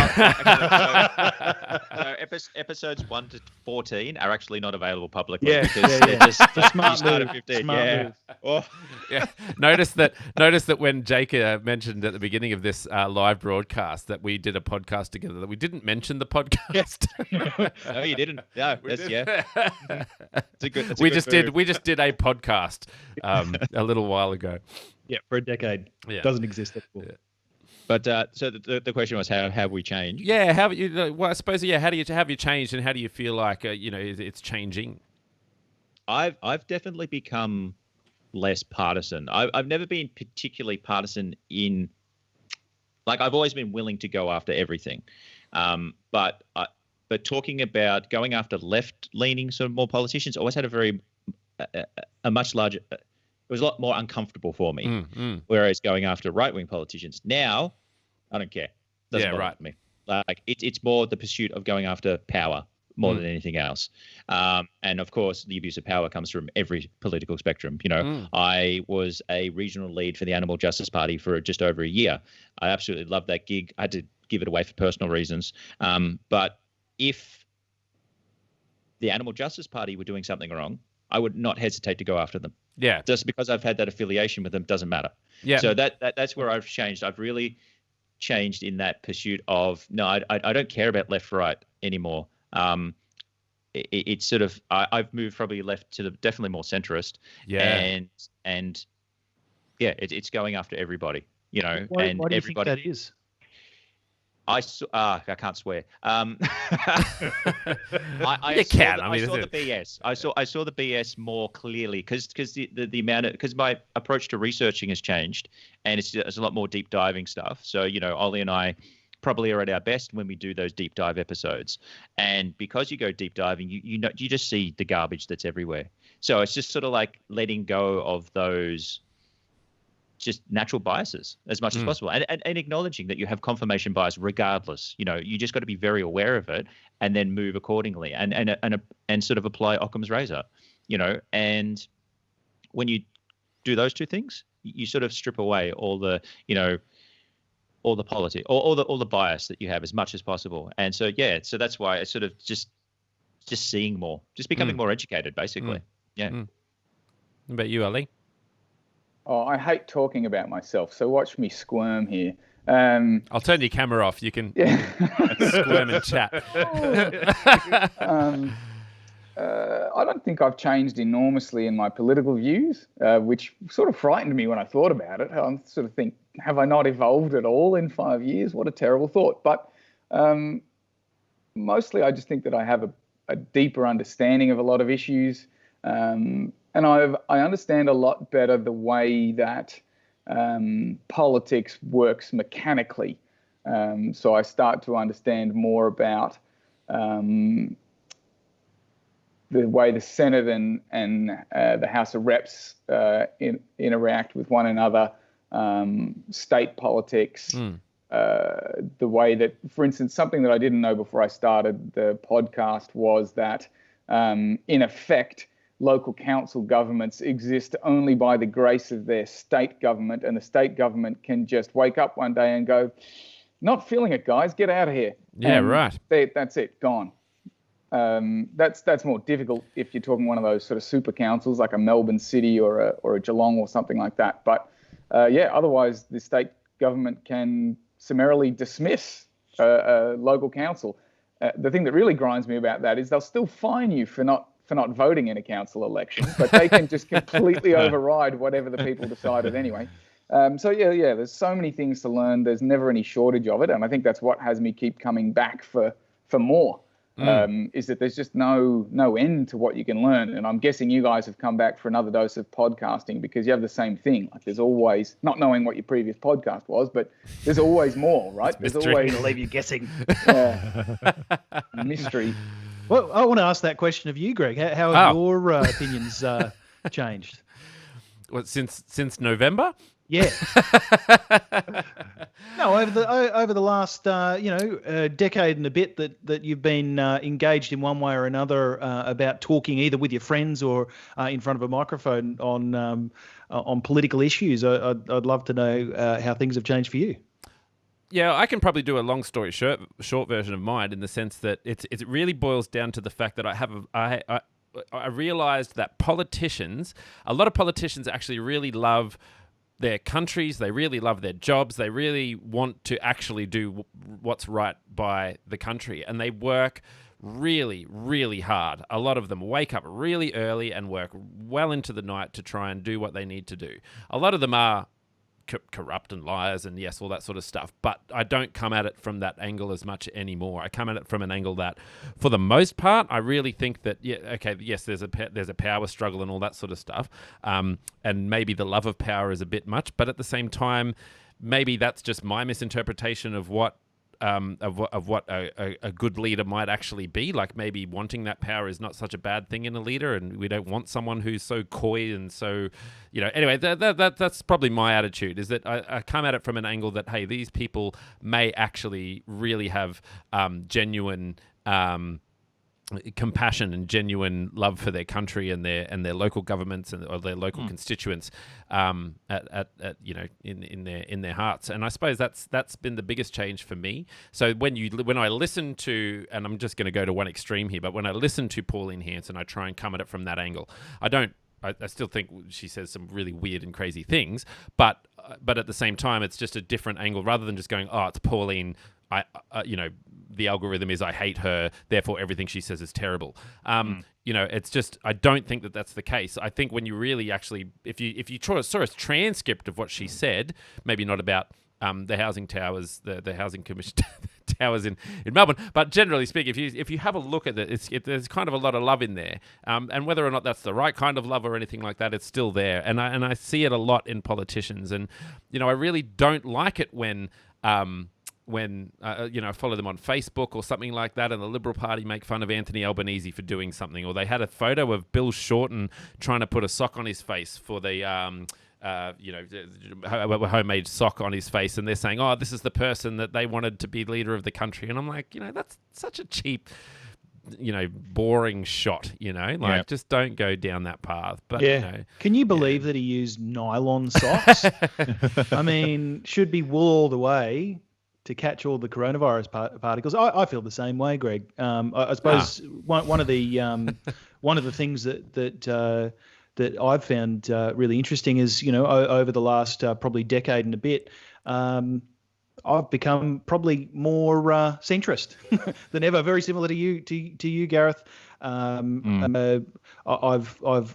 episodes 1 to 14 are actually not available publicly. Because they're just smart move. 15. Smart move. Oh. Yeah. Notice that when Jake mentioned at the beginning of this live broadcast that we did a podcast together, that we didn't mention the podcast. No, you didn't. No, we just did a podcast a little while ago. Yeah, for a decade. Yeah. Doesn't exist anymore. Yeah. But so the question was, how have we changed? Yeah, I suppose, how have you changed, and how do you feel like it's changing? I've definitely become less partisan. I've never been particularly partisan in, like, I've always been willing to go after everything, but talking about going after left-leaning sort of more politicians always had a much larger. It was a lot more uncomfortable for me. Whereas going after right-wing politicians now, I don't care. Doesn't bother me. Like it's more the pursuit of going after power more than anything else. And of course, the abuse of power comes from every political spectrum. I was a regional lead for the Animal Justice Party for just over a year. I absolutely loved that gig. I had to give it away for personal reasons. But if the Animal Justice Party were doing something wrong, I would not hesitate to go after them. Yeah. Just because I've had that affiliation with them doesn't matter. Yeah. So that's where I've changed. I've really changed in that pursuit of, no, I don't care about left, right anymore. It's sort of, I've moved probably left to definitely more centrist. Yeah. And yeah, it's going after everybody, Why do you think that is? I can't swear. I you can. I saw the BS. I saw the BS more clearly because the amount of, because my approach to researching has changed, and it's a lot more deep diving stuff. So Olly and I probably are at our best when we do those deep dive episodes, and because you go deep diving, you just see the garbage that's everywhere. So it's just sort of like letting go of those just natural biases as much as possible, and acknowledging that you have confirmation bias regardless. You just got to be very aware of it and then move accordingly, and sort of apply Occam's razor. And when you do those two things, you sort of strip away all the all the politics, all the bias that you have as much as possible. And so so that's why it's sort of just seeing more, just becoming more educated, basically. Yeah. What about you, Olly? Oh, I hate talking about myself, so watch me squirm here. I'll turn your camera off. You can squirm and chat. I don't think I've changed enormously in my political views, which sort of frightened me when I thought about it. I sort of think, have I not evolved at all in 5 years? What a terrible thought. But mostly I just think that I have a deeper understanding of a lot of issues. And I understand a lot better the way that politics works mechanically. So I start to understand more about the way the Senate and the House of Reps interact with one another, state politics, the way that, for instance, something that I didn't know before I started the podcast was that, in effect, local council governments exist only by the grace of their state government, and the state government can just wake up one day and go, not feeling it, guys, get out of here. Yeah, and right. That's it, gone. That's more difficult if you're talking one of those sort of super councils like a Melbourne City or a Geelong or something like that. But otherwise the state government can summarily dismiss a local council. The thing that really grinds me about that is they'll still fine you for not voting in a council election, but they can just completely override whatever the people decided anyway. There's so many things to learn. There's never any shortage of it, and I think that's what has me keep coming back for more. Is that there's just no end to what you can learn. And I'm guessing you guys have come back for another dose of podcasting because you have the same thing. Like there's always, not knowing what your previous podcast was, but there's always more, right? There's always to leave you guessing. Mystery. Well, I want to ask that question of you, Greg. How have your opinions changed? What, since November? Yeah. No, over the last decade and a bit that you've been engaged in one way or another about talking either with your friends or in front of a microphone on political issues. I'd love to know how things have changed for you. Yeah, I can probably do a long story short version of mine in the sense that it really boils down to the fact that I realized that a lot of politicians actually really love their countries, they really love their jobs, they really want to actually do what's right by the country, and they work really, really hard. A lot of them wake up really early and work well into the night to try and do what they need to do. A lot of them are corrupt and liars and yes, all that sort of stuff. But I don't come at it from that angle as much anymore. I come at it from an angle that, for the most part, I really think that there's a power struggle and all that sort of stuff, and maybe the love of power is a bit much. But at the same time, maybe that's just my misinterpretation of what a good leader might actually be. Like maybe wanting that power is not such a bad thing in a leader, and we don't want someone who's so coy and so, anyway, that's probably my attitude, is that I come at it from an angle that, hey, these people may actually really have genuine compassion and genuine love for their country and their local governments or their local constituents in their hearts. And I suppose that's been the biggest change for me. So when I listen to, and I'm just going to go to one extreme here, but when I listen to Pauline Hanson, I try and come at it from that angle. I still think she says some really weird and crazy things, but at the same time, it's just a different angle rather than just going, oh, it's Pauline. The algorithm is I hate her, therefore everything she says is terrible. It's just, I don't think that that's the case. I think when you really actually, if you saw a transcript of what she said, maybe not about the housing towers, the housing commission towers in Melbourne, but generally speaking, if you have a look at it, there's kind of a lot of love in there, and whether or not that's the right kind of love or anything like that, it's still there, and I see it a lot in politicians, and I really don't like it when I follow them on Facebook or something like that, and the Liberal Party make fun of Anthony Albanese for doing something, or they had a photo of Bill Shorten trying to put a sock on his face for the homemade sock on his face, and they're saying, oh, this is the person that they wanted to be leader of the country, and I'm like, that's such a cheap, boring shot, just don't go down that path. But can you believe that he used nylon socks? I mean, should be wool all the way to catch all the coronavirus particles. I feel the same way, Greg. I suppose one of the things that I've found really interesting is, over the last probably decade and a bit, I've become probably more centrist than ever. Very similar to you, Gareth. I've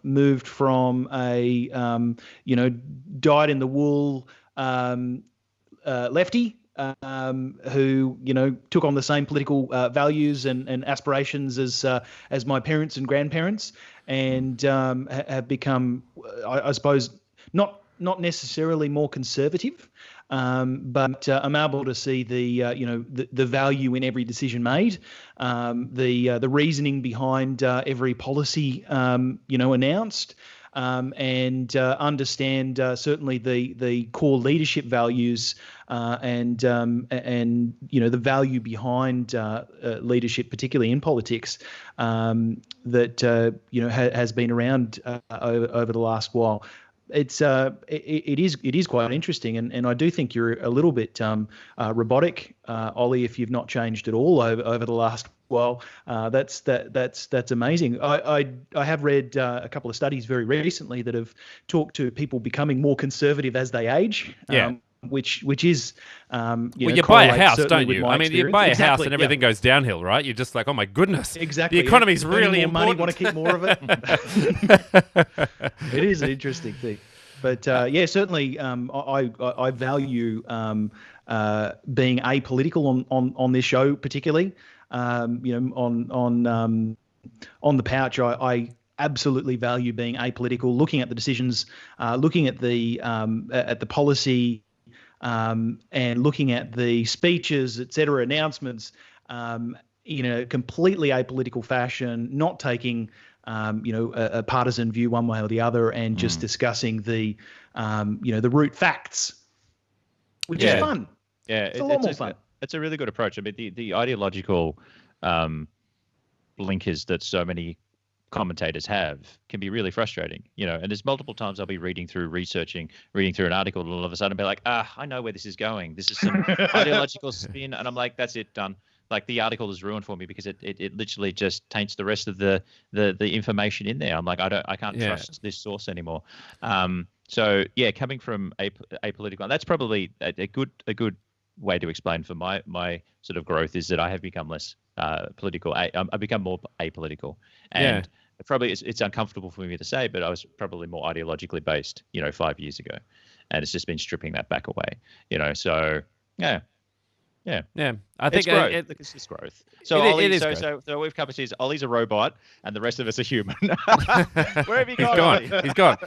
moved from a dyed in the wool lefty. Who took on the same political values and aspirations as my parents and grandparents, and have become, I suppose, not necessarily more conservative, but I'm able to see the value in every decision made, the reasoning behind every policy announced. and understand certainly the core leadership values and the value behind leadership, particularly in politics, that has been around over the last while. It is quite interesting, and I do think you're a little bit robotic, Ollie, if you've not changed at all over the last while. That's amazing. I have read a couple of studies very recently that have talked to people becoming more conservative as they age. Yeah. Which is you buy a house, don't you? I mean, you buy a house exactly, and everything goes downhill, right? You're just like, oh my goodness, exactly. The economy's really more important. Money, want to keep more of it. It is an interesting thing, but certainly I value being apolitical on this show, particularly. On the pouch, I absolutely value being apolitical, looking at the decisions, looking at the policy. And looking at the speeches, et cetera, announcements, in a completely apolitical fashion, not taking, a partisan view one way or the other, and just discussing the root facts, which is fun. Yeah, it's a lot more fun. It's a really good approach. I mean, the ideological blinkers that so many commentators have can be really frustrating, and there's multiple times I'll be reading through an article, and all of a sudden be like, I know where this is going. This is some ideological spin, and I'm like, that's it, done. Like, the article is ruined for me because it literally just taints the rest of the information in there. I'm like, I can't trust this source anymore. So yeah, coming from apolitical, and that's probably a good way to explain for my sort of growth is that I have become less political. I've become more apolitical, and probably it's uncomfortable for me to say, but I was probably more ideologically based, 5 years ago, and it's just been stripping that back away, So yeah. I think it's just growth. So it is growth. So we've covered this. Ollie's a robot, and the rest of us are human. Where have you gone, Ollie? He's gone.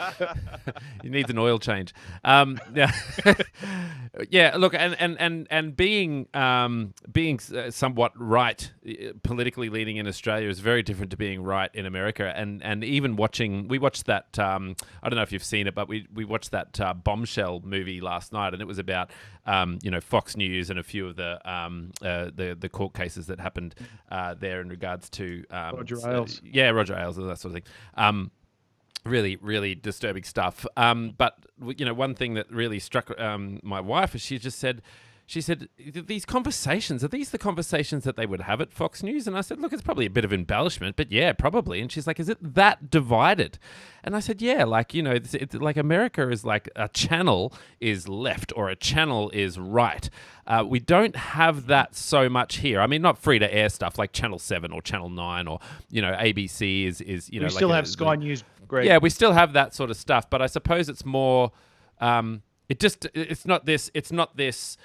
He needs an oil change. Yeah. Look, and being somewhat right politically leaning in Australia is very different to being right in America. And even we watched that. I don't know if you've seen it, but we watched that Bombshell movie last night, and it was about Fox News and a few of the court cases that happened there in regards to Roger Ailes. Roger Ailes and that sort of thing. Really, really disturbing stuff. But one thing that really struck my wife is she said, these conversations, are these the conversations that they would have at Fox News? And I said, look, it's probably a bit of embellishment, but yeah, probably. And she's like, is it that divided? And I said, yeah, it's like America is like a channel is left or a channel is right. We don't have that so much here. I mean, not free to air stuff like Channel 7 or Channel 9 or, ABC is we still have Sky News, Greg. Yeah, we still have that sort of stuff, but I suppose it's more, it's not this, there's not this,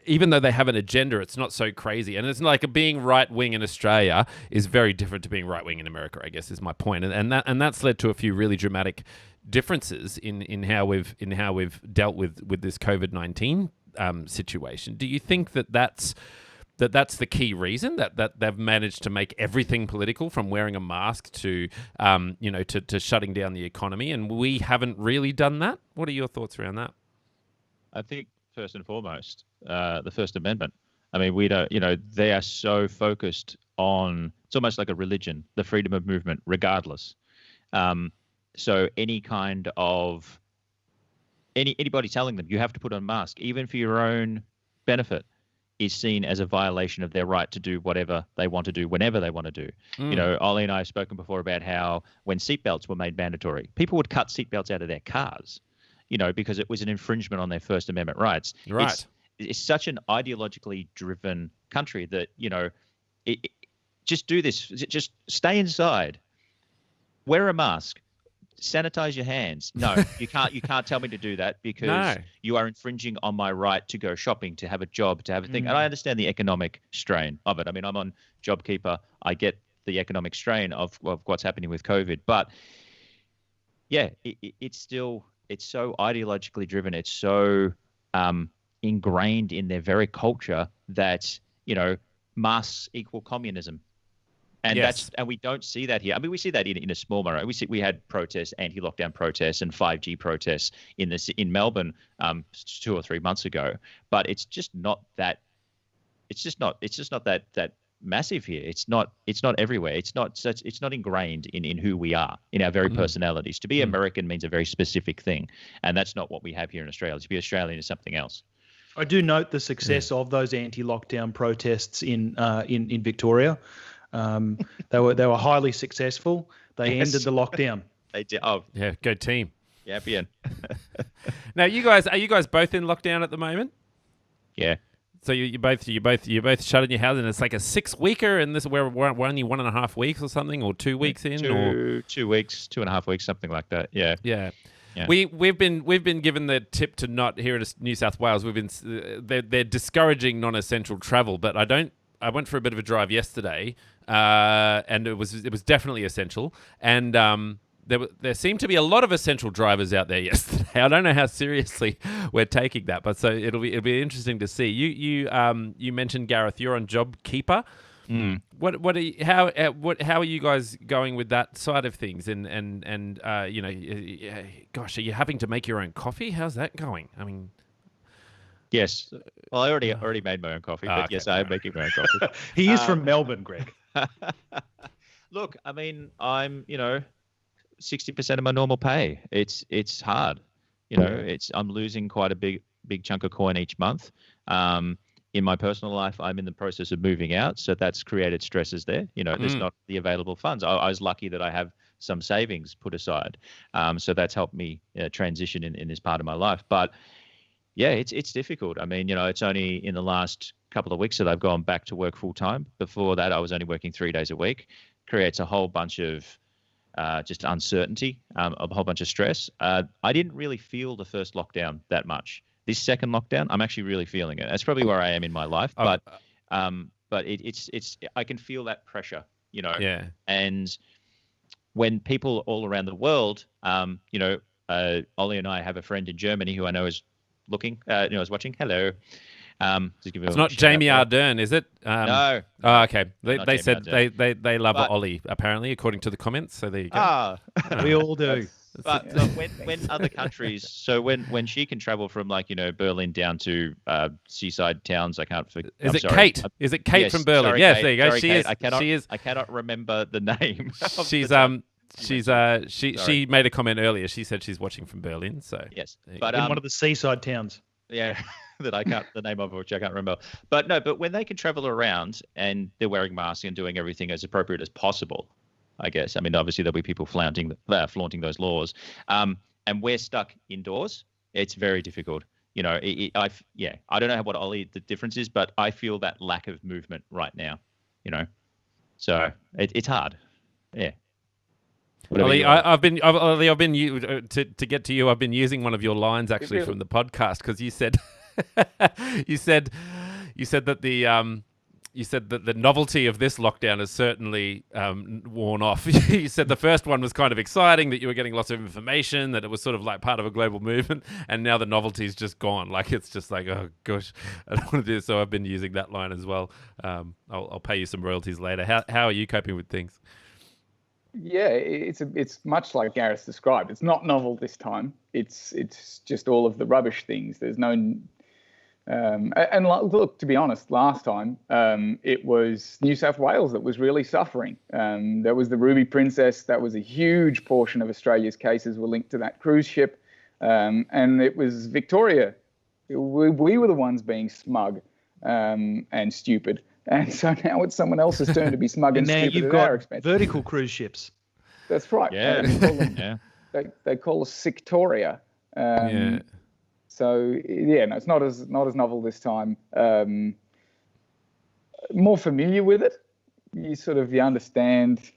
even though they have an agenda, it's not so crazy. And it's like being right wing in Australia is very different to being right wing in America, I guess is my point. And that's led to a few really dramatic differences in how we've dealt with this COVID-19 situation. Do you think that's the key reason that they've managed to make everything political, from wearing a mask to to shutting down the economy, and we haven't really done that? What are your thoughts around that? I think first and foremost, the First Amendment. I mean, we don't, they are so focused on, it's almost like a religion, the freedom of movement, regardless. So any kind of, anybody telling them you have to put on a mask, even for your own benefit, is seen as a violation of their right to do whatever they want to do, whenever they want to do. Ollie and I have spoken before about how when seatbelts were made mandatory, people would cut seatbelts out of their cars, because it was an infringement on their First Amendment rights. Right. It's such an ideologically driven country that, just do this. Just stay inside. Wear a mask. Sanitize your hands. No, you can't. You can't tell me to do that because you are infringing on my right to go shopping, to have a job, to have a thing. And I understand the economic strain of it. I mean, I'm on JobKeeper. I get the economic strain of what's happening with COVID. But yeah, it's still, it's so ideologically driven. It's so ingrained in their very culture that, masks equal communism. And Yes. we don't see that here. I mean, we see that in a small manner. We had protests, anti-lockdown protests, and 5G protests in Melbourne 2 or 3 months ago. But it's just not that. It's just not that massive here. It's not everywhere. It's not ingrained in who we are, in our very personalities. To be American means a very specific thing, and that's not what we have here in Australia. To be Australian is something else. I do note the success of those anti-lockdown protests in Victoria. They were highly successful. They ended the lockdown. They did. Oh, Yeah, go team. yeah, bien. Now, are you guys both in lockdown at the moment? Yeah. So you're both shut in your house, and it's like a 6-weeker, and we're only 1.5 weeks or something, or 2 weeks in, or 2 weeks, 2.5 weeks, something like that. Yeah. yeah. Yeah. We've been given the tip to not here in New South Wales. They're discouraging non-essential travel, but I went for a bit of a drive yesterday, and it was definitely essential, and there seemed to be a lot of essential drivers out there yesterday. I don't know how seriously we're taking that, but so it'll be interesting to see. You mentioned, Gareth, you're on JobKeeper. How are you guys going with that side of things? And gosh, are you having to make your own coffee? How's that going? I mean, Yes. Well, I already made my own coffee, but okay. yes, I am making my own coffee. He is from Melbourne, Greg. Look, I mean, I'm 60% of my normal pay. It's hard. I'm losing quite a big chunk of coin each month. In my personal life, I'm in the process of moving out, so that's created stresses there. There's not the available funds. I was lucky that I have some savings put aside, so that's helped me transition in this part of my life. But yeah, it's difficult. I mean, it's only in the last couple of weeks that I've gone back to work full time. Before that, I was only working 3 days a week. Creates a whole bunch of just uncertainty, a whole bunch of stress. I didn't really feel the first lockdown that much. This second lockdown, I'm actually really feeling it. That's probably where I am in my life. But it's I can feel that pressure, Yeah. And when people all around the world, Ollie and I have a friend in Germany who I know is looking, is watching. Hello. It's not Jamie Ardern, is it? No. Oh, okay. Not They Jamie said Ardern. they love But- Ollie, apparently, according to the comments. So there you go. We all do. But when other countries, so when she can travel from Berlin down to seaside towns, I can't forget. Is it Kate? Is it Kate Yes, from Berlin? sorry, Yes, Kate. there you go. Sorry, She Kate. is. I cannot remember the name. of She's the town. she made a comment earlier. She said she's watching from Berlin. So Yes, there you but In one of the seaside towns. yeah, the name of which I can't remember. But when they can travel around and they're wearing masks and doing everything as appropriate as possible, I guess. I mean, obviously there'll be people flaunting those laws, and we're stuck indoors. It's very difficult. I don't know what Ollie the difference is, but I feel that lack of movement right now. So it's hard. Yeah. Ollie, I've been to get to you. I've been using one of your lines actually from the podcast because you said you said that the novelty of this lockdown has certainly worn off. You said the first one was kind of exciting, that you were getting lots of information, that it was sort of like part of a global movement, and now the novelty's just gone. Like it's just like, oh gosh, I don't want to do this. So I've been using that line as well. I'll pay you some royalties later. How are you coping with things? Yeah, it's much like Gareth described. It's not novel this time. It's just all of the rubbish things. There's no, and look, to be honest, last time it was New South Wales that was really suffering. There was the Ruby Princess. That was a huge portion of Australia's cases were linked to that cruise ship, and it was Victoria. We were the ones being smug and stupid. And so now it's someone else's turn to be smug and Now stupid you've at our got expense. vertical cruise ships. That's right. Yeah. They call them- Yeah. they call us Sictoria. Yeah. So yeah, no, it's not as novel this time. More familiar with it. You understand,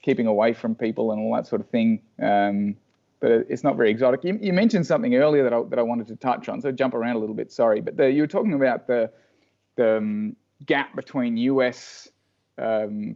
keeping away from people and all that sort of thing. But it's not very exotic. You mentioned something earlier that I wanted to touch on. So jump around a little bit. Sorry, but you were talking about the gap between US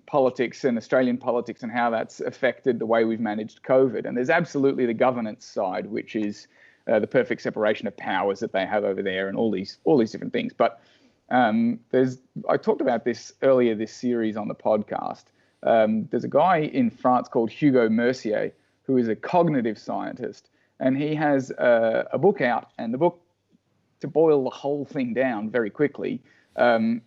politics and Australian politics and how that's affected the way we've managed COVID. And there's absolutely the governance side, which is the perfect separation of powers that they have over there and all these different things. But I talked about this earlier this series on the podcast. There's a guy in France called Hugo Mercier, who is a cognitive scientist, and he has a book out, and the book, to boil the whole thing down very quickly,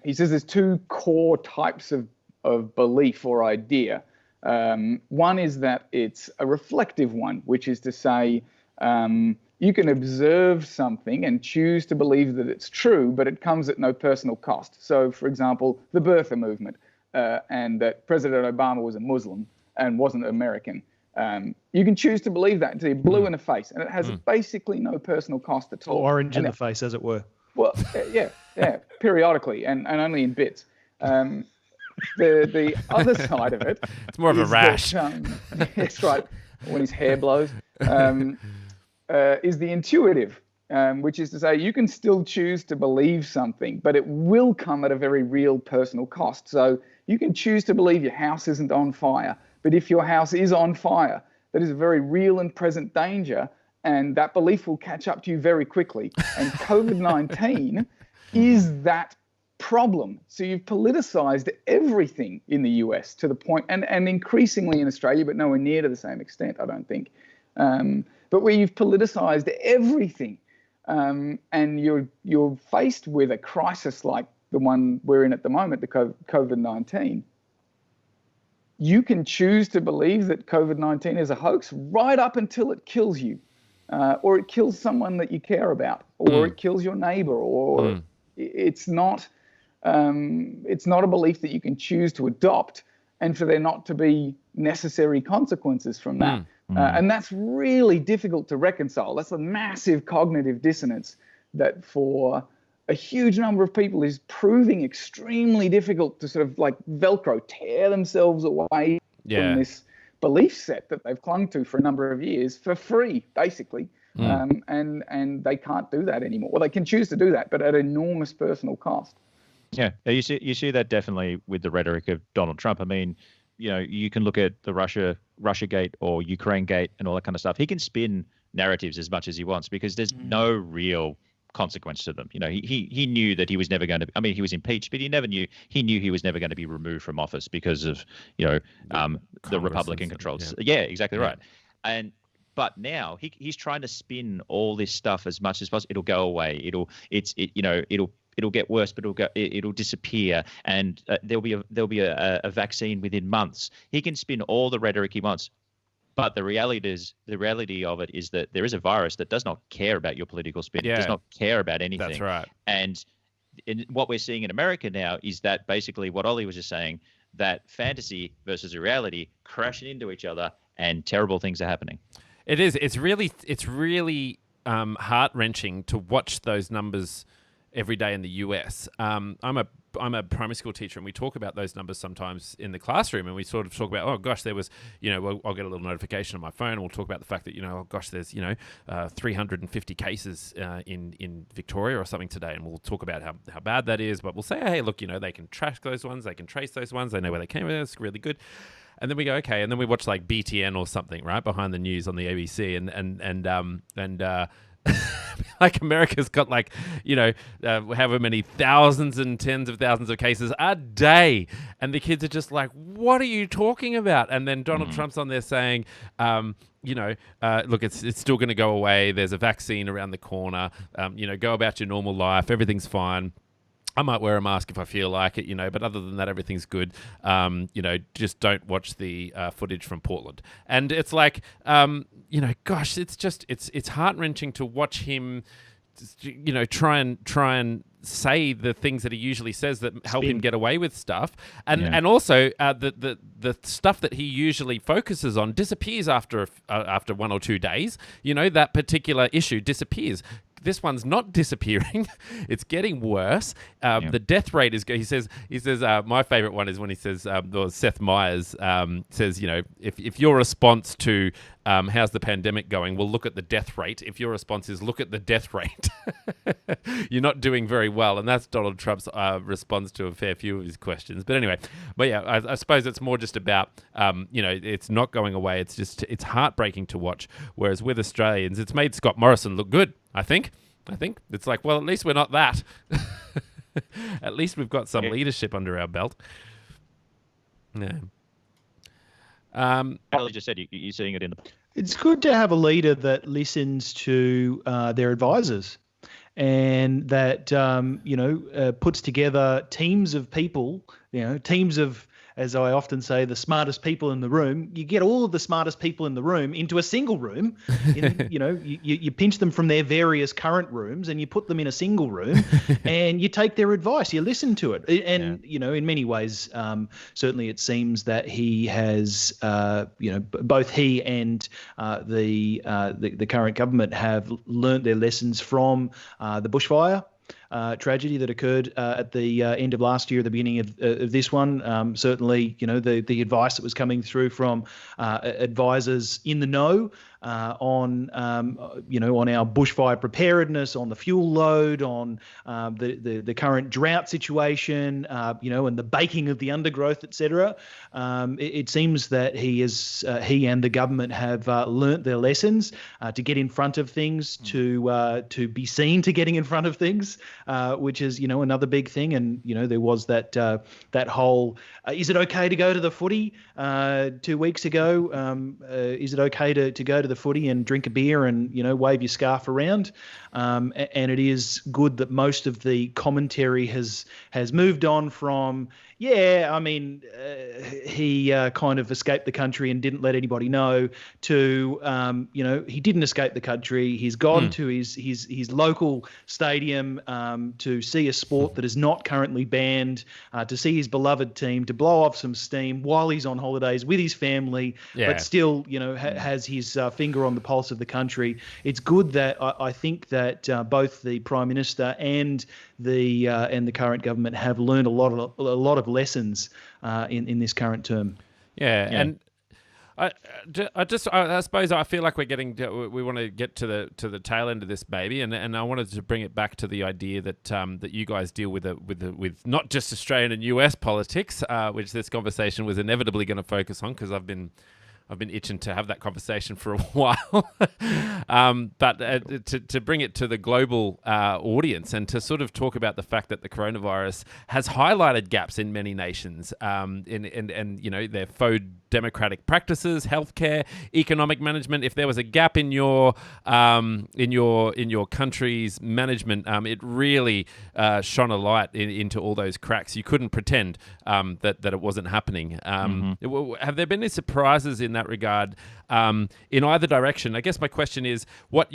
he says there's two core types of belief or idea. One is that it's a reflective one, which is to say you can observe something and choose to believe that it's true, but it comes at no personal cost. So, for example, the birther movement, and that President Obama was a Muslim and wasn't American. You can choose to believe that until you're blue in the face, and it has basically no personal cost at all. Orange in the face, as it were. Well, yeah, periodically, and only in bits. The other side of it, it's more of a rash. That's right, when his hair blows. Is the intuitive, which is to say you can still choose to believe something, but it will come at a very real personal cost. So you can choose to believe your house isn't on fire, but if your house is on fire, that is a very real and present danger, and that belief will catch up to you very quickly. And COVID-19 is that problem. So you've politicized everything in the US to the point, and increasingly in Australia, but nowhere near to the same extent, I don't think. But where you've politicized everything, and you're faced with a crisis like the one we're in at the moment, the COVID-19, you can choose to believe that COVID-19 is a hoax right up until it kills you, or it kills someone that you care about, or it kills your neighbor, or it's not a belief that you can choose to adopt, and for there not to be necessary consequences from that. And that's really difficult to reconcile. That's a massive cognitive dissonance that for a huge number of people is proving extremely difficult to sort of like Velcro, tear themselves away from this belief set that they've clung to for a number of years for free, basically. And they can't do that anymore. Well, they can choose to do that, but at enormous personal cost. Yeah, you see that definitely with the rhetoric of Donald Trump. I mean, you can look at the Russiagate or Ukraine Gate and all that kind of stuff. He can spin narratives as much as he wants because there's no real consequence to them. He knew that he was never going to. I mean, he was impeached, but he knew he was never going to be removed from office because of the Republican controls. Yeah, exactly right. But now he's trying to spin all this stuff as much as possible. It'll go away. It'll get worse, but it'll disappear, and there'll be a vaccine within months. He can spin all the rhetoric he wants, but the reality of it is that there is a virus that does not care about your political spin. It does not care about anything. That's right. And what we're seeing in America now is that basically what Ollie was just saying, that fantasy versus reality crashing into each other, and terrible things are happening. It is. It's really heart-wrenching to watch those numbers every day in the US. I'm a primary school teacher, and we talk about those numbers sometimes in the classroom, and we sort of talk about, oh gosh, there was, I'll get a little notification on my phone, and we'll talk about the fact that, oh gosh, there's 350 cases in Victoria or something today, and we'll talk about how bad that is, but we'll say, hey, look, they can track those ones, they can trace those ones, they know where they came from, it's really good. And then we go, okay, and then we watch like BTN or something, right, behind the news on the ABC, and like America's got like, however many thousands and tens of thousands of cases a day. And the kids are just like, what are you talking about? And then Donald Trump's on there saying, look, it's still going to go away. There's a vaccine around the corner. Go about your normal life. Everything's fine. I might wear a mask if I feel like it, but other than that, everything's good. Just don't watch the footage from Portland. And it's like, gosh, it's heart-wrenching to watch him, try and say the things that he usually says that help him get away with stuff. And also the stuff that he usually focuses on disappears after 1 or 2 days. That particular issue disappears. This one's not disappearing. It's getting worse. The death rate is. He says. My favorite one is when he says. Seth Meyers says. If your response to how's the pandemic going, we'll look at the death rate. If your response is look at the death rate, you're not doing very well. And that's Donald Trump's response to a fair few of his questions. But anyway, I suppose it's more just about it's not going away. It's heartbreaking to watch. Whereas with Australians, it's made Scott Morrison look good. I think it's like, well, at least we're not that. At least we've got some leadership under our belt. Yeah. Olly just said you're seeing it in the. It's good to have a leader that listens to their advisors and that puts together teams of people, teams of, as I often say, the smartest people in the room. You get all of the smartest people in the room into a single room. You pinch them from their various current rooms and you put them in a single room and you take their advice. You listen to it. And, in many ways, certainly it seems that he has, both he and the current government have learnt their lessons from the bushfire tragedy that occurred at the end of last year, at the beginning of this one. Certainly, the advice that was coming through from advisors in the know on our bushfire preparedness, on the fuel load, on the current drought situation, and the baking of the undergrowth, etc. It seems that he and the government have learnt their lessons to get in front of things, to be seen to getting in front of things, which is another big thing. And there was that whole is it okay to go to the footy 2 weeks ago? Is it okay to go to the footy and drink a beer and wave your scarf around? And it is good that most of the commentary has moved on from he kind of escaped the country and didn't let anybody know, to he didn't escape the country. He's gone to his local stadium to see a sport that is not currently banned, to see his beloved team, to blow off some steam while he's on holidays with his family, but still has his finger on the pulse of the country. It's good that I think that both the Prime Minister and the current government have learned a lot of lessons in this current term. And I suppose I feel like we want to get to the tail end of this baby, and I wanted to bring it back to the idea that that you guys deal with not just Australian and US politics, which this conversation was inevitably going to focus on, because I've been itching to have that conversation for a while. But to bring it to the global audience and to sort of talk about the fact that the coronavirus has highlighted gaps in many nations, in their faux democratic practices, healthcare, economic management. If there was a gap in your country's management, it really shone a light into all those cracks. You couldn't pretend that it wasn't happening. Have there been any surprises in that regard, in either direction? I guess my question is, which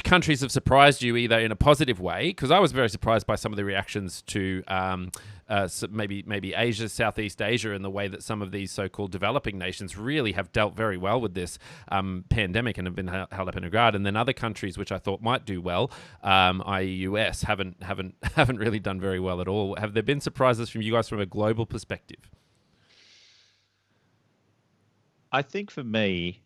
countries have surprised you either in a positive way? Because I was very surprised by some of the reactions to maybe Asia, Southeast Asia, and the way that some of these so-called developing nations really have dealt very well with this pandemic and have been held up in regard. And then other countries which I thought might do well, i.e. US, haven't really done very well at all. Have there been surprises from you guys from a global perspective? I think for me,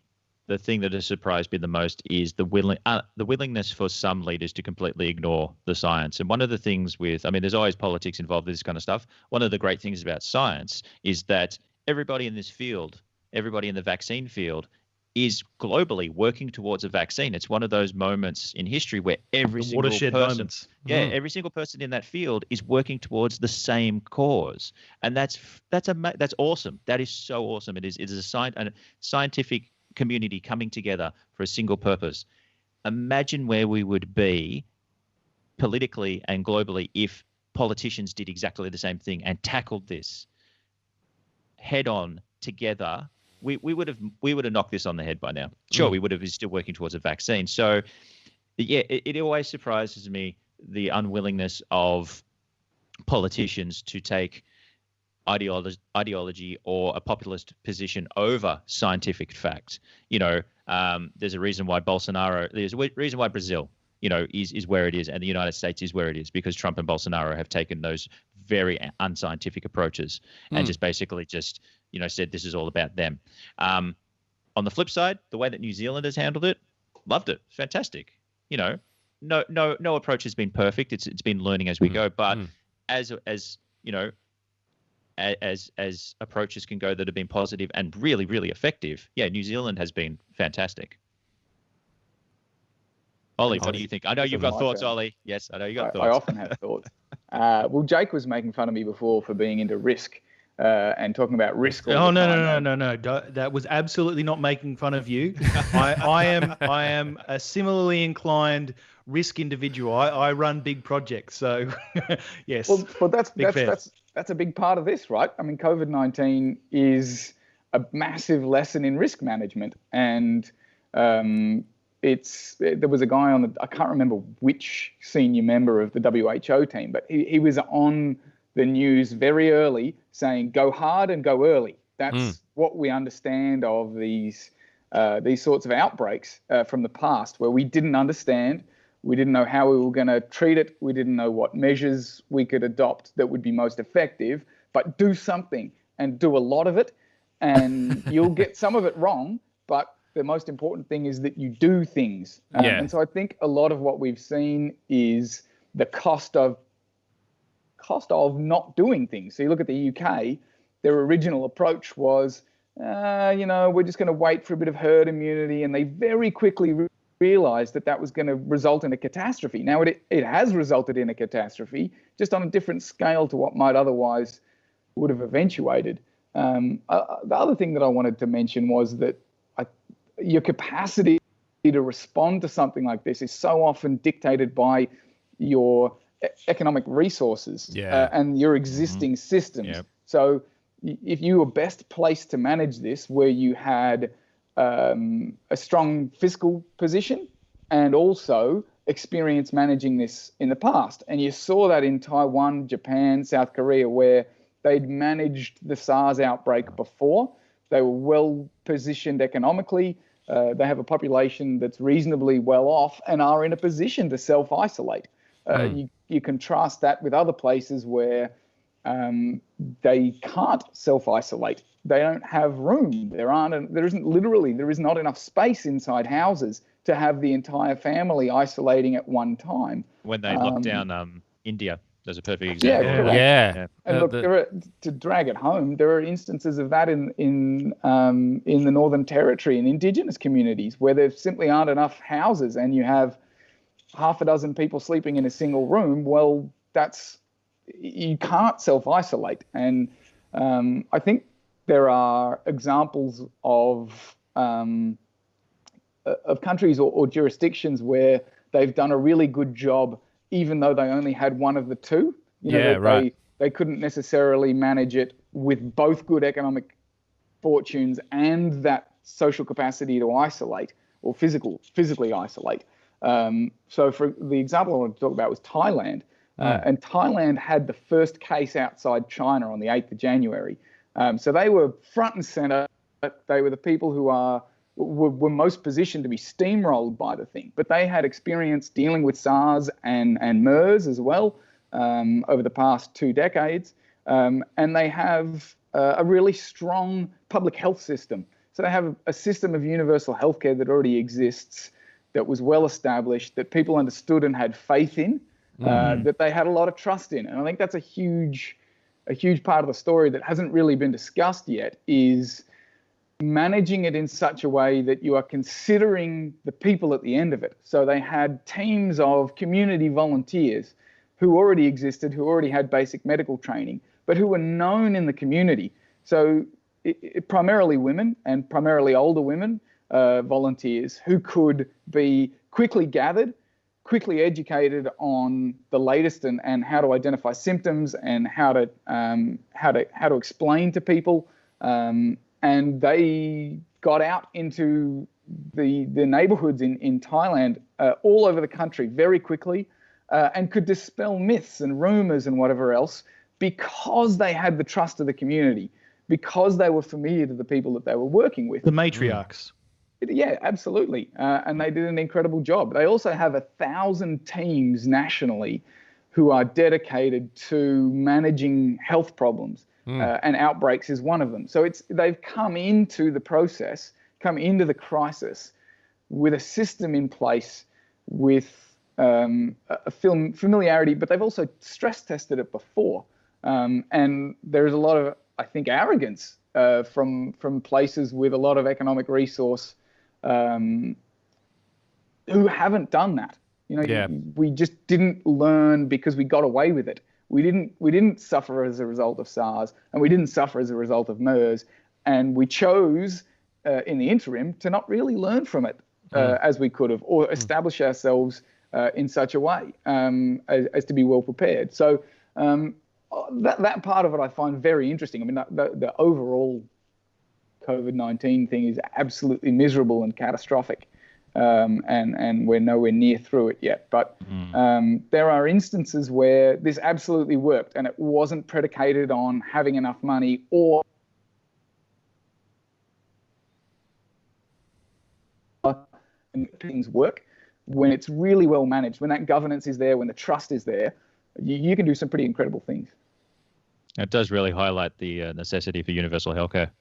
the thing that has surprised me the most is the willingness for some leaders to completely ignore the science. And one of the things there's always politics involved with this kind of stuff. One of the great things about science is that everybody in this field, everybody in the vaccine field, is globally working towards a vaccine. It's one of those moments in history where every single person in that field is working towards the same cause, and that's awesome. That is so awesome. It is a scientific community coming together for a single purpose. Imagine where we would be politically and globally if politicians did exactly the same thing and tackled this head on together. We would have knocked this on the head by now. Sure, we would have been still working towards a vaccine. So, it always surprises me, the unwillingness of politicians to take ideology or a populist position over scientific fact. There's a reason why there's a reason why Brazil, is where it is, and the United States is where it is, because Trump and Bolsonaro have taken those very unscientific approaches and just basically said this is all about them. On the flip side, the way that New Zealand has handled it, loved it. Fantastic. No approach has been perfect. It's been learning as we go. But as approaches can go that have been positive and really, really effective, New Zealand has been fantastic. Olly, what do you think? I know you've got thoughts, Olly. Yes, I know you got thoughts. I often have thoughts. Well, Jake was making fun of me before for being into risk. and talking about risk. Oh no! That was absolutely not making fun of you. I am a similarly inclined risk individual. I run big projects, so yes. Well, that's a big part of this, right? I mean, COVID-19 is a massive lesson in risk management, and there was a guy I can't remember which senior member of the WHO team, but he was on the news very early saying, go hard and go early. That's what we understand of these sorts of outbreaks from the past, where we didn't understand. We didn't know how we were going to treat it. We didn't know what measures we could adopt that would be most effective, but do something and do a lot of it. And you'll get some of it wrong, but the most important thing is that you do things. And so I think a lot of what we've seen is the cost of not doing things. So you look at the UK, their original approach was, we're just going to wait for a bit of herd immunity. And they very quickly realized that was going to result in a catastrophe. Now, it has resulted in a catastrophe, just on a different scale to what might otherwise would have eventuated. The other thing that I wanted to mention was that your capacity to respond to something like this is so often dictated by your economic resources and your existing systems. Yep. So if you were best placed to manage this, where you had a strong fiscal position and also experience managing this in the past, and you saw that in Taiwan, Japan, South Korea, where they'd managed the SARS outbreak before. They were well positioned economically. They have a population that's reasonably well off and are in a position to self-isolate. You contrast that with other places where they can't self-isolate. They don't have room. There is not enough space inside houses to have the entire family isolating at one time. When they locked down India, there's a perfect example. Yeah. And look, to drag it home, there are instances of that in the Northern Territory and Indigenous communities where there simply aren't enough houses, and you have half a dozen people sleeping in a single room. Well, you can't self-isolate. And I think there are examples of countries or jurisdictions where they've done a really good job, even though they only had one of the two. They couldn't necessarily manage it with both good economic fortunes and that social capacity to isolate or physically isolate. So for the example I want to talk about was Thailand. And Thailand had the first case outside China on the 8th of January. So they were front and center. They were the people who were most positioned to be steamrolled by the thing. But they had experience dealing with SARS and MERS as well over the past 2 decades. And they have a really strong public health system. So they have a system of universal healthcare that already exists, that was well established, that people understood and had faith in, that they had a lot of trust in. And I think that's a huge part of the story that hasn't really been discussed yet, is managing it in such a way that you are considering the people at the end of it. So they had teams of community volunteers who already existed, who already had basic medical training, but who were known in the community. So primarily women, and primarily older women, volunteers who could be quickly gathered, quickly educated on the latest and how to identify symptoms and how to explain to people. And they got out into the neighborhoods in Thailand, all over the country very quickly, and could dispel myths and rumors and whatever else, because they had the trust of the community, because they were familiar to the people that they were working with. The matriarchs. Yeah, absolutely. And they did an incredible job. They also have 1,000 teams nationally who are dedicated to managing health problems, and outbreaks is one of them. So they've come into the process, come into the crisis with a system in place, with a familiarity, but they've also stress tested it before. And there's a lot of, I think, arrogance from places with a lot of economic resource who haven't done that. We just didn't learn because we got away with it. We didn't suffer as a result of SARS, and we didn't suffer as a result of MERS, and we chose in the interim to not really learn from it as we could have, or establish ourselves in such a way as to be well prepared. So that part of it I find very interesting. I mean, the overall COVID-19 thing is absolutely miserable and catastrophic, and we're nowhere near through it yet. But there are instances where this absolutely worked, and it wasn't predicated on having enough money or things work. When it's really well managed, when that governance is there, when the trust is there, you can do some pretty incredible things. It does really highlight the necessity for universal healthcare.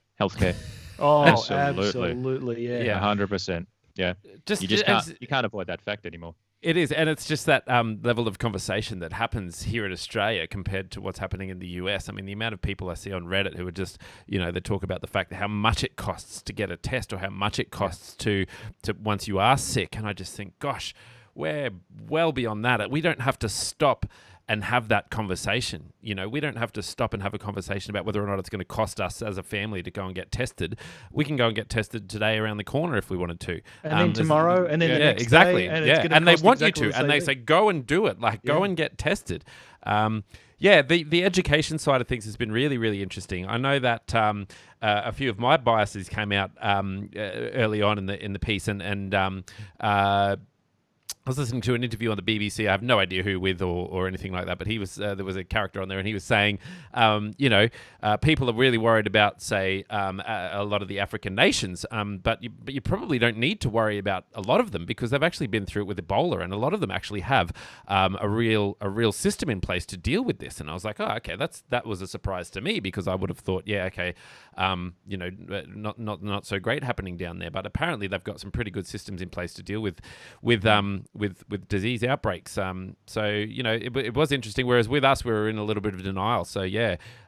Oh, absolutely, yeah. 100%. Yeah, you can't avoid that fact anymore. It is, and it's just that level of conversation that happens here in Australia compared to what's happening in the US. I mean, the amount of people I see on Reddit who are just, they talk about the fact that how much it costs to get a test or how much it costs to once you are sick. And I just think, gosh, we're well beyond that. We don't have to stop and have that conversation. We don't have to stop and have a conversation about whether or not it's going to cost us as a family to go and get tested. We can go and get tested today around the corner if we wanted to. And then tomorrow, and then the next exactly. day. And, and they want you to, and they say, go and do it. Go and get tested. The education side of things has been really, really interesting. I know that a few of my biases came out early on in the piece, and I was listening to an interview on the BBC. I have no idea who with or anything like that, but he was there was a character on there, and he was saying, people are really worried about, say, a lot of the African nations, but you probably don't need to worry about a lot of them because they've actually been through it with Ebola, and a lot of them actually have a real system in place to deal with this. And I was like, oh, okay, that was a surprise to me because I would have thought, not so great happening down there, but apparently they've got some pretty good systems in place to deal with disease outbreaks. It was interesting. Whereas with us, we were in a little bit of denial. So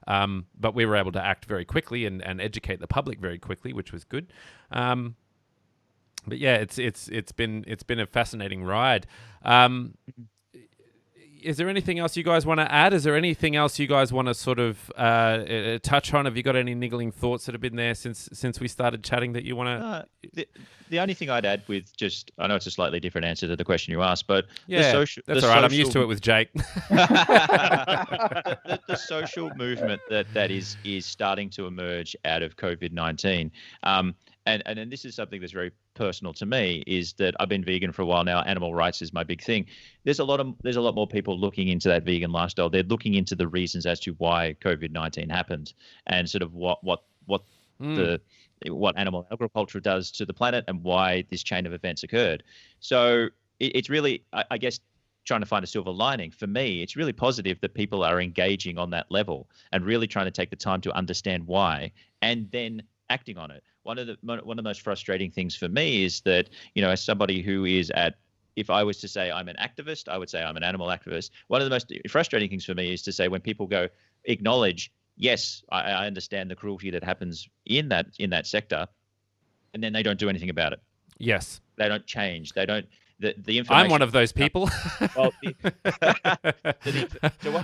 but we were able to act very quickly and educate the public very quickly, which was good. But yeah, it's been a fascinating ride. Is there anything else you guys want to add? Is there anything else you guys want to sort of touch on? Have you got any niggling thoughts that have been there since we started chatting that you want to? The only thing I'd add with I know it's a slightly different answer to the question you asked, but that's all right. I'm used to it with Jake. the social movement that is starting to emerge out of COVID-19. And this is something that's very personal to me, is that I've been vegan for a while now. Animal rights is my big thing. There's a lot more people looking into that vegan lifestyle. They're looking into the reasons as to why COVID-19 happened and sort of what animal agriculture does to the planet and why this chain of events occurred. So it's really, I guess, trying to find a silver lining. For me, it's really positive that people are engaging on that level and really trying to take the time to understand why and then acting on it. One of the most frustrating things for me is that, as somebody who is if I was to say I'm an activist, I would say I'm an animal activist. One of the most frustrating things for me is to say when people acknowledge, yes, I understand the cruelty that happens in that sector, and then they don't do anything about it. Yes. They don't change. They don't. The information. I'm one of those people.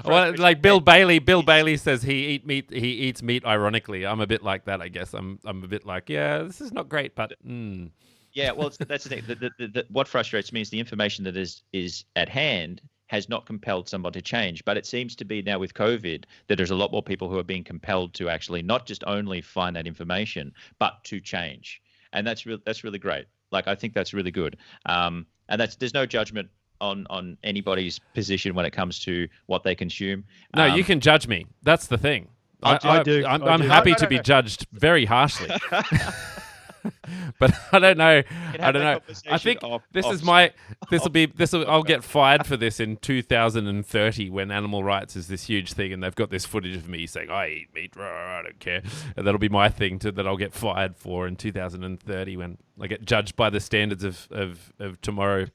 Like Bill Bailey says he eats meat ironically. I'm a bit like that, I guess. I'm a bit like, this is not great, but. Yeah, well, that's the thing. What frustrates me is the information that is at hand has not compelled someone to change. But it seems to be now with COVID that there's a lot more people who are being compelled to actually not just only find that information, but to change. And that's really great. I think that's really good. And there's no judgment on anybody's position when it comes to what they consume. No, you can judge me. That's the thing. I do. I'm happy to be judged very harshly. But I don't know. I think I'll get fired for this in 2030 when animal rights is this huge thing, and they've got this footage of me saying I eat meat. I don't care. And that'll be my thing that I'll get fired for in 2030 when I get judged by the standards of tomorrow.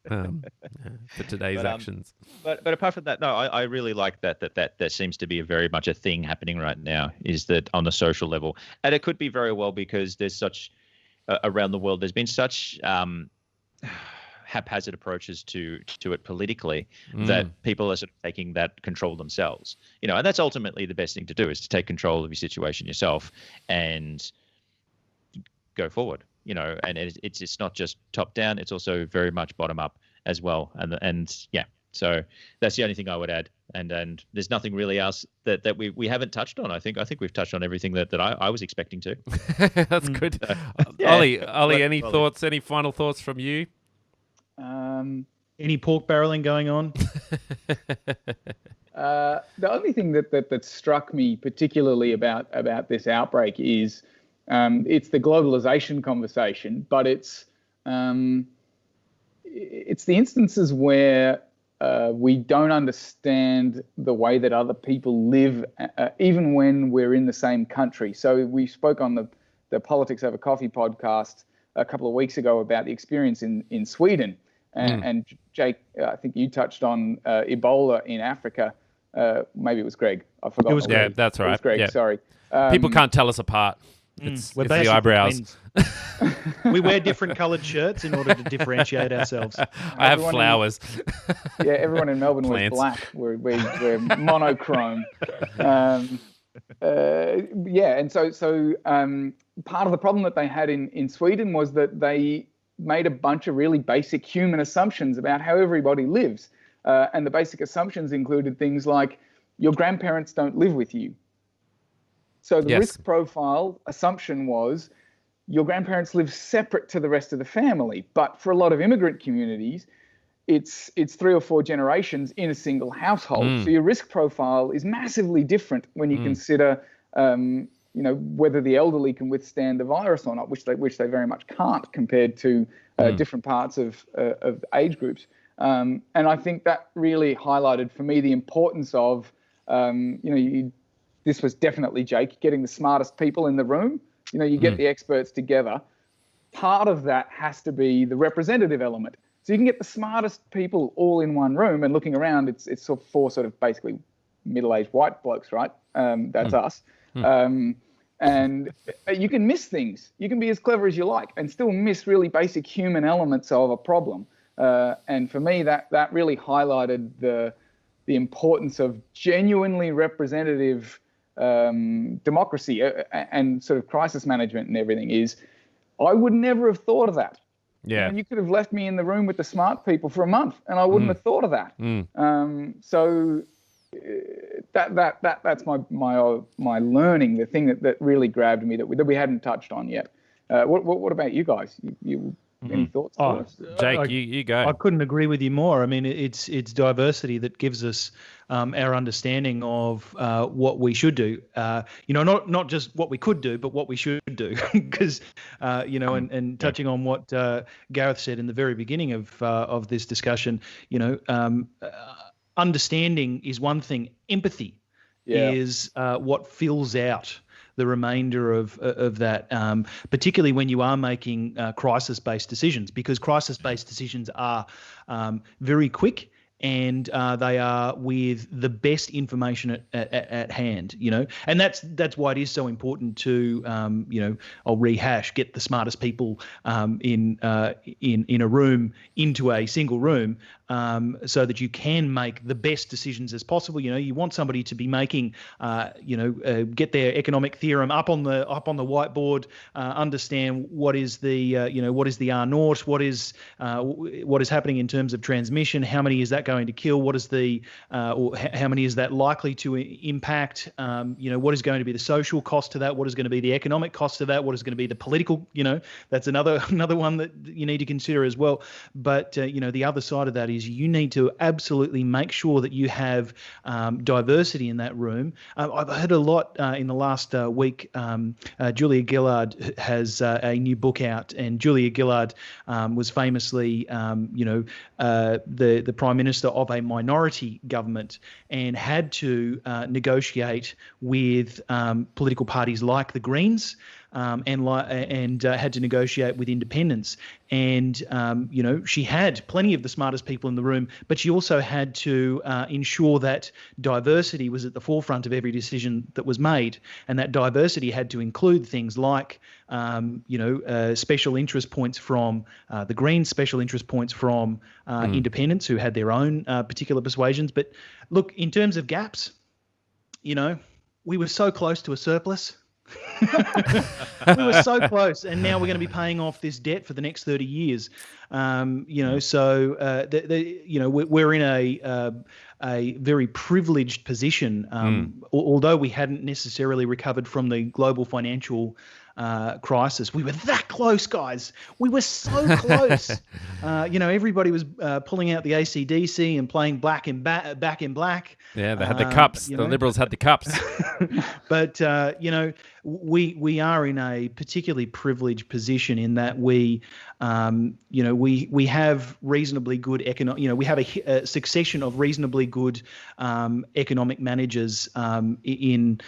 For today's actions. But apart from that, no, I really like that seems to be very much a thing happening right now, is that on the social level. And it could be very well because there's such, around the world, there's been such haphazard approaches to it politically, that people are sort of taking that control themselves. And that's ultimately the best thing to do, is to take control of your situation yourself and go forward. And it's not just top down; it's also very much bottom up as well. And yeah, so that's the only thing I would add. And there's nothing really else that we haven't touched on. I think we've touched on everything that I was expecting to. That's good. Yeah. Ollie, any thoughts? Any final thoughts from you? Any pork barreling going on? The only thing that struck me particularly about this outbreak is it's the globalization conversation, but it's the instances where we don't understand the way that other people live, even when we're in the same country. So we spoke on the Politics Over Coffee podcast a couple of weeks ago about the experience in Sweden. And Jake, I think you touched on Ebola in Africa. Maybe it was Greg. I forgot. It was Greg. Yeah, that's right. It was Greg, yeah. Sorry. People can't tell us apart. It's We're the basically eyebrows. twins. We wear different coloured shirts in order to differentiate ourselves. I have flowers. Yeah, everyone in Melbourne Plants. wears black. We're monochrome. Yeah, and so part of the problem that they had in Sweden was that they made a bunch of really basic human assumptions about how everybody lives. And the basic assumptions included things like your grandparents don't live with you. So the risk profile assumption was your grandparents live separate to the rest of the family. But for a lot of immigrant communities, it's 3 or 4 generations in a single household. So your risk profile is massively different when you consider, whether the elderly can withstand the virus or not, which they very much can't compared to different parts of age groups. And I think that really highlighted for me the importance of, this was definitely, Jake, getting the smartest people in the room. You get the experts together. Part of that has to be the representative element. So you can get the smartest people all in one room, and looking around, it's four sort of basically middle-aged white blokes, right? That's us. And you can miss things. You can be as clever as you like and still miss really basic human elements of a problem. And for me, that really highlighted the importance of genuinely representative democracy and sort of crisis management and everything. Is I would never have thought of that. Yeah. You could have left me in the room with the smart people for a month, and I wouldn't have thought of that. So that's my learning. The thing that really grabbed me that we hadn't touched on yet. What about you guys? You any thoughts? Jake, you go. I couldn't agree with you more. I mean, it's diversity that gives us our understanding of what we should do. Not just what we could do, but what we should do. Because and touching on what Gareth said in the very beginning of this discussion, understanding is one thing. Empathy is what fills out the remainder of that, particularly when you are making crisis-based decisions, because crisis-based decisions are very quick and they are with the best information at hand, and that's why it is so important to, I'll rehash, get the smartest people in a room into a single room, so that you can make the best decisions as possible. You want somebody to be making, get their economic theorem up on the whiteboard, understand what is the R naught, what is happening in terms of transmission, how many is that going to kill, what is the or how many is that likely to impact, what is going to be the social cost to that, what is going to be the economic cost to that, what is going to be the political, that's another one that you need to consider as well. But the other side of that is you need to absolutely make sure that you have diversity in that room. I've heard a lot in the last week. Julia Gillard has a new book out, and Julia Gillard was famously, the Prime Minister of a minority government and had to negotiate with political parties like the Greens, and had to negotiate with independents. And she had plenty of the smartest people in the room, but she also had to ensure that diversity was at the forefront of every decision that was made, and that diversity had to include things like special interest points from the Greens, special interest points from independents who had their own particular persuasions. But look, in terms of gaps, we were so close to a surplus. We were so close, and now we're going to be paying off this debt for the next 30 years. So we're in a very privileged position. Although we hadn't necessarily recovered from the global financial crisis, we were that close, guys. We were so close. Everybody was pulling out the AC/DC and playing Back in Black. Yeah, they had the cups. The Liberals had the cups. But we are in a particularly privileged position in that we have reasonably good we have a succession of reasonably good economic managers in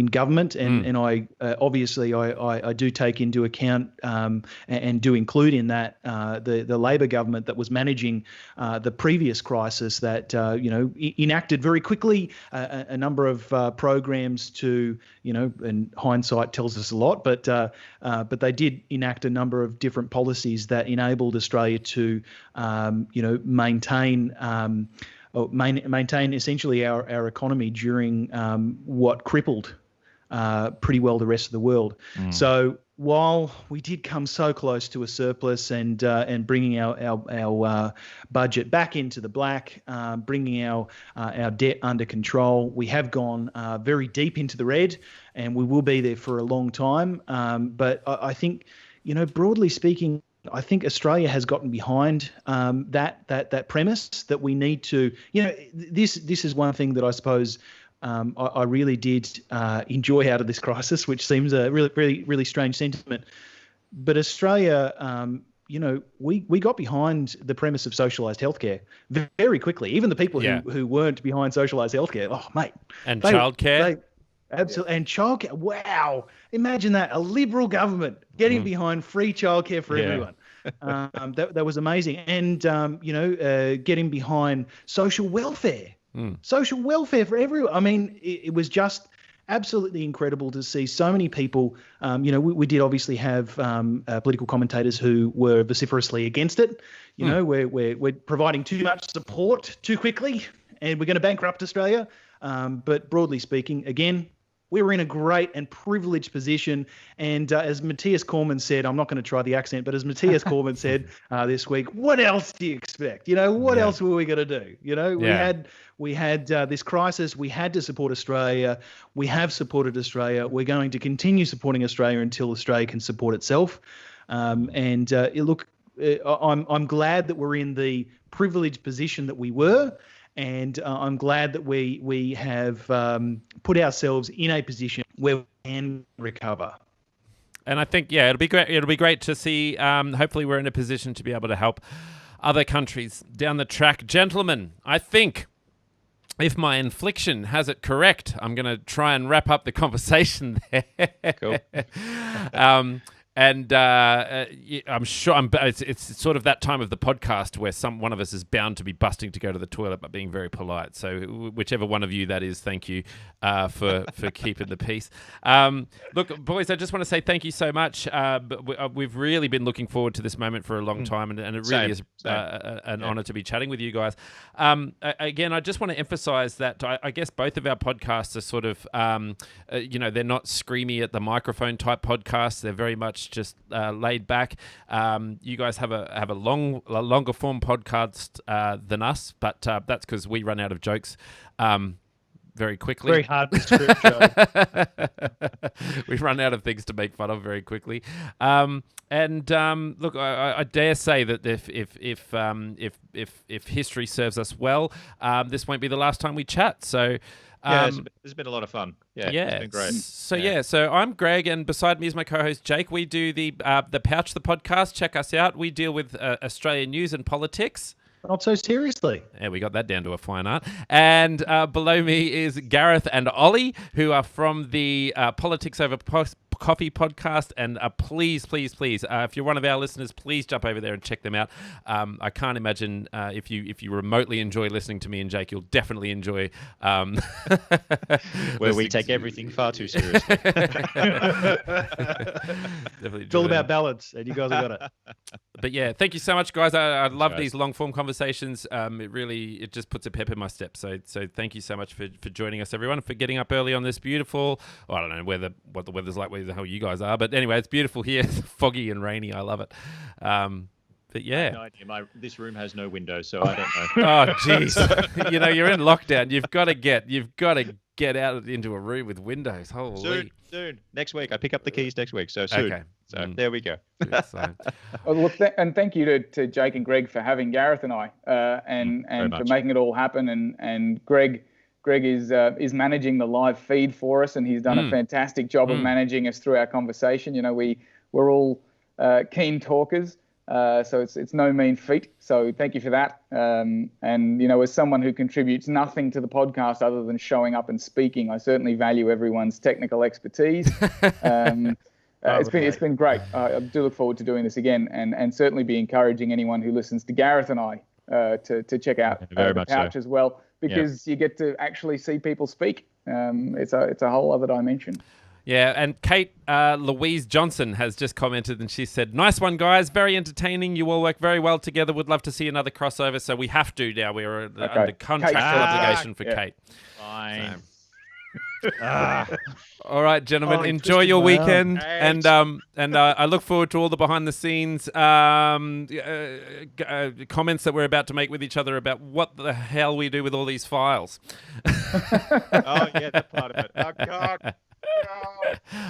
government, and I obviously I do take into account and do include in that the Labor government that was managing the previous crisis that enacted very quickly a number of programs to and hindsight tells us a lot, but they did enact a number of different policies that enabled Australia to maintain essentially our economy during what crippled pretty well the rest of the world. So while we did come so close to a surplus and bringing our budget back into the black, bringing our debt under control, we have gone very deep into the red, and we will be there for a long time. But I think, broadly speaking, I think Australia has gotten behind that premise that we need to. This is one thing that I suppose I really did enjoy out of this crisis, which seems a really, really, really strange sentiment. But Australia, we got behind the premise of socialised healthcare very quickly. Even the people who weren't behind socialised healthcare, oh mate, and childcare. Absolutely, and childcare. Wow, imagine that, a Liberal government getting behind free childcare for everyone. That was amazing, and getting behind social welfare. Social welfare for everyone. I mean, it was just absolutely incredible to see so many people. We did obviously have political commentators who were vociferously against it. We're providing too much support too quickly, and we're going to bankrupt Australia. But broadly speaking, again, we were in a great and privileged position. And as Matthias Cormann said, I'm not going to try the accent, but as Matthias Cormann said this week, what else do you expect? What else were we going to do? We had this crisis. We had to support Australia. We have supported Australia. We're going to continue supporting Australia until Australia can support itself. I'm glad that we're in the privileged position that we were. And I'm glad that we have put ourselves in a position where we can recover. And I think, it'll be great. It'll be great to see. Hopefully, we're in a position to be able to help other countries down the track. Gentlemen, I think if my infliction has it correct, I'm going to try and wrap up the conversation there. Cool. And I'm sure it's sort of that time of the podcast where one of us is bound to be busting to go to the toilet, but being very polite. So whichever one of you that is, thank you for keeping the peace. Look, boys, I just want to say thank you so much. We've really been looking forward to this moment for a long time, and it really is an honor to be chatting with you guys. Again, I just want to emphasize that I guess both of our podcasts are sort of, they're not screamy at the microphone type podcasts. They're very much just laid back. You guys have a longer form podcast than us, but that's because we run out of jokes very quickly. Very hard to script show. We run out of things to make fun of very quickly. Look, I dare say that if history serves us well, this won't be the last time we chat. So. It's been a lot of fun. It's been great. So I'm Greg, and beside me is my co-host Jake. We do the Pouch, the podcast. Check us out. We deal with Australian news and politics. Not so seriously. Yeah, we got that down to a fine art. And below me is Gareth and Olly, who are from the Politics Over Coffee podcast. And please, if you're one of our listeners, please jump over there and check them out. I can't imagine if you remotely enjoy listening to me and Jake, you'll definitely enjoy. Where we take everything far too seriously. It's all about balance, and you guys have got it. But yeah, thank you so much, guys. I love these long form conversations. It just puts a pep in my step. So thank you so much for joining us, everyone, for getting up early on this beautiful. I don't know what the weather's like, where the hell you guys are, but anyway, it's beautiful here. It's foggy and rainy. I love it. But yeah, no idea. This room has no windows, so I don't know. Oh, jeez. You're in lockdown. You've got to get out into a room with windows. Holy. Soon. Next week. I pick up the keys next week. So soon. Okay. So there we go. Well, look, and thank you to Jake and Gregg for having Gareth and I, and for making it all happen. And Gregg is managing the live feed for us, and he's done a fantastic job of managing us through our conversation. We're all keen talkers. So it's no mean feat. So thank you for that. And as someone who contributes nothing to the podcast other than showing up and speaking, I certainly value everyone's technical expertise. It's been great. I do look forward to doing this again, and certainly be encouraging anyone who listens to Gareth and I to check out the Pouch as well, because you get to actually see people speak. It's a whole other dimension. Yeah, and Kate Louise Johnson has just commented, and she said, "Nice one, guys. Very entertaining. You all work very well together. Would love to see another crossover." So we have to now. We're under contractual obligation for Kate. Fine. All right, gentlemen. Enjoy your weekend, and I look forward to all the behind the scenes comments that we're about to make with each other about what the hell we do with all these files. Oh yeah, that part of it. Oh God.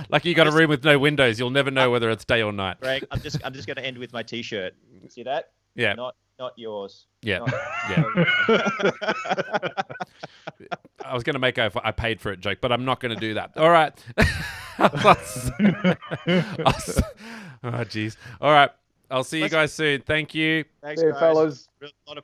Like you got a room with no windows, you'll never know whether it's day or night. Greg, I'm just going to end with my T-shirt. See that? Yeah. Not yours. Yeah. I was going to make I paid for it joke, but I'm not going to do that. All right. Oh, geez. All right. I'll see you guys soon. Thank you. Thanks, guys. Fellas. A lot of